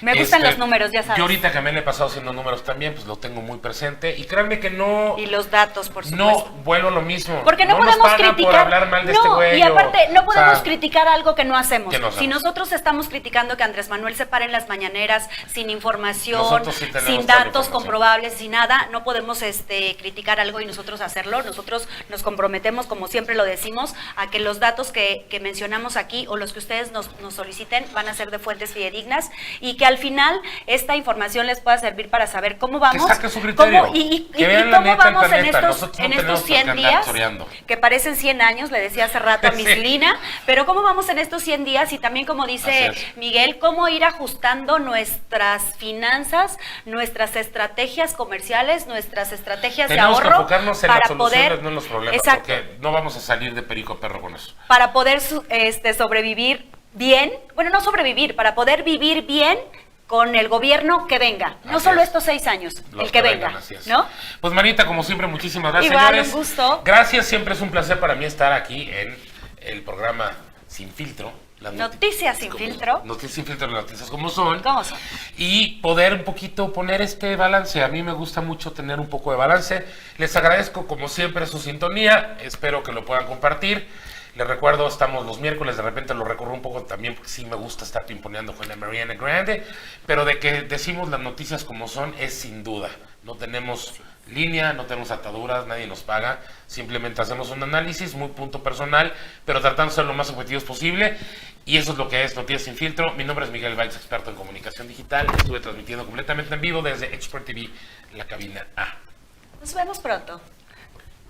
Me gustan los números, ya sabes. Yo ahorita que me le he pasado haciendo números también, pues lo tengo muy presente. Y créanme que no, Y los datos, por supuesto. no vuelo lo mismo. Porque no, nos podemos pagan criticar. por hablar mal de no, este güey. y aparte, no o podemos sea, criticar algo que no hacemos. que no Si hacemos. nosotros estamos criticando que Andrés Manuel se pare en las mañaneras sin información, Nosotros sí tenemos sin toda la datos información. comprobables, sin nada, no podemos criticar algo y nosotros hacerlo. Nosotros nos comprometemos, como siempre lo decimos, a que los datos que mencionamos aquí o los que ustedes nos soliciten van a ser de fuentes fidedignas y que al final esta información les pueda servir para saber cómo vamos. Que saque su criterio. Y vean la cómo neta, vamos la en neta. estos, Nosotros no en estos tenemos por qué 100 andar días, choreando. que parecen 100 años, le decía hace rato a Miss Sí. Lina, pero cómo vamos en estos 100 días y también como dice Así es. Miguel, cómo ir ajustando nuestras finanzas, nuestras estrategias comerciales, nuestras estrategias Tenemos de que ahorro enfocarnos en para las soluciones, poder, no en los problemas, exacto, porque no vamos a salir de perico perro con eso. para poder sobrevivir bien, bueno, no sobrevivir, para poder vivir bien con el gobierno que venga, no Así solo es. estos 6 años, Los el que vengan, venga, así es. ¿no? Pues Manita, como siempre, muchísimas gracias, Igual, señores. un gusto. Gracias, siempre es un placer para mí estar aquí en el programa Sin Filtro. Las Noticias sin filtro. Noticias sin filtro, las noticias como son. ¿Cómo son? Y poder un poquito poner este balance. A mí me gusta mucho tener un poco de balance. Les agradezco como siempre su sintonía. Espero que lo puedan compartir. Les recuerdo, estamos los miércoles, de repente lo recorro un poco también porque sí me gusta estar pimponeando con la Mariana Grande, pero de que decimos las noticias como son es sin duda. No tenemos línea, no tenemos ataduras, nadie nos paga, simplemente hacemos un análisis muy punto personal, pero tratando de ser lo más objetivos posible, y eso es lo que es Noticias Sin Filtro. Mi nombre es Miguel Valls, experto en comunicación digital. Estuve transmitiendo completamente en vivo desde Expert TV, la cabina A. Nos vemos pronto.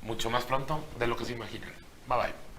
Mucho más pronto de lo que se imaginan. Bye bye.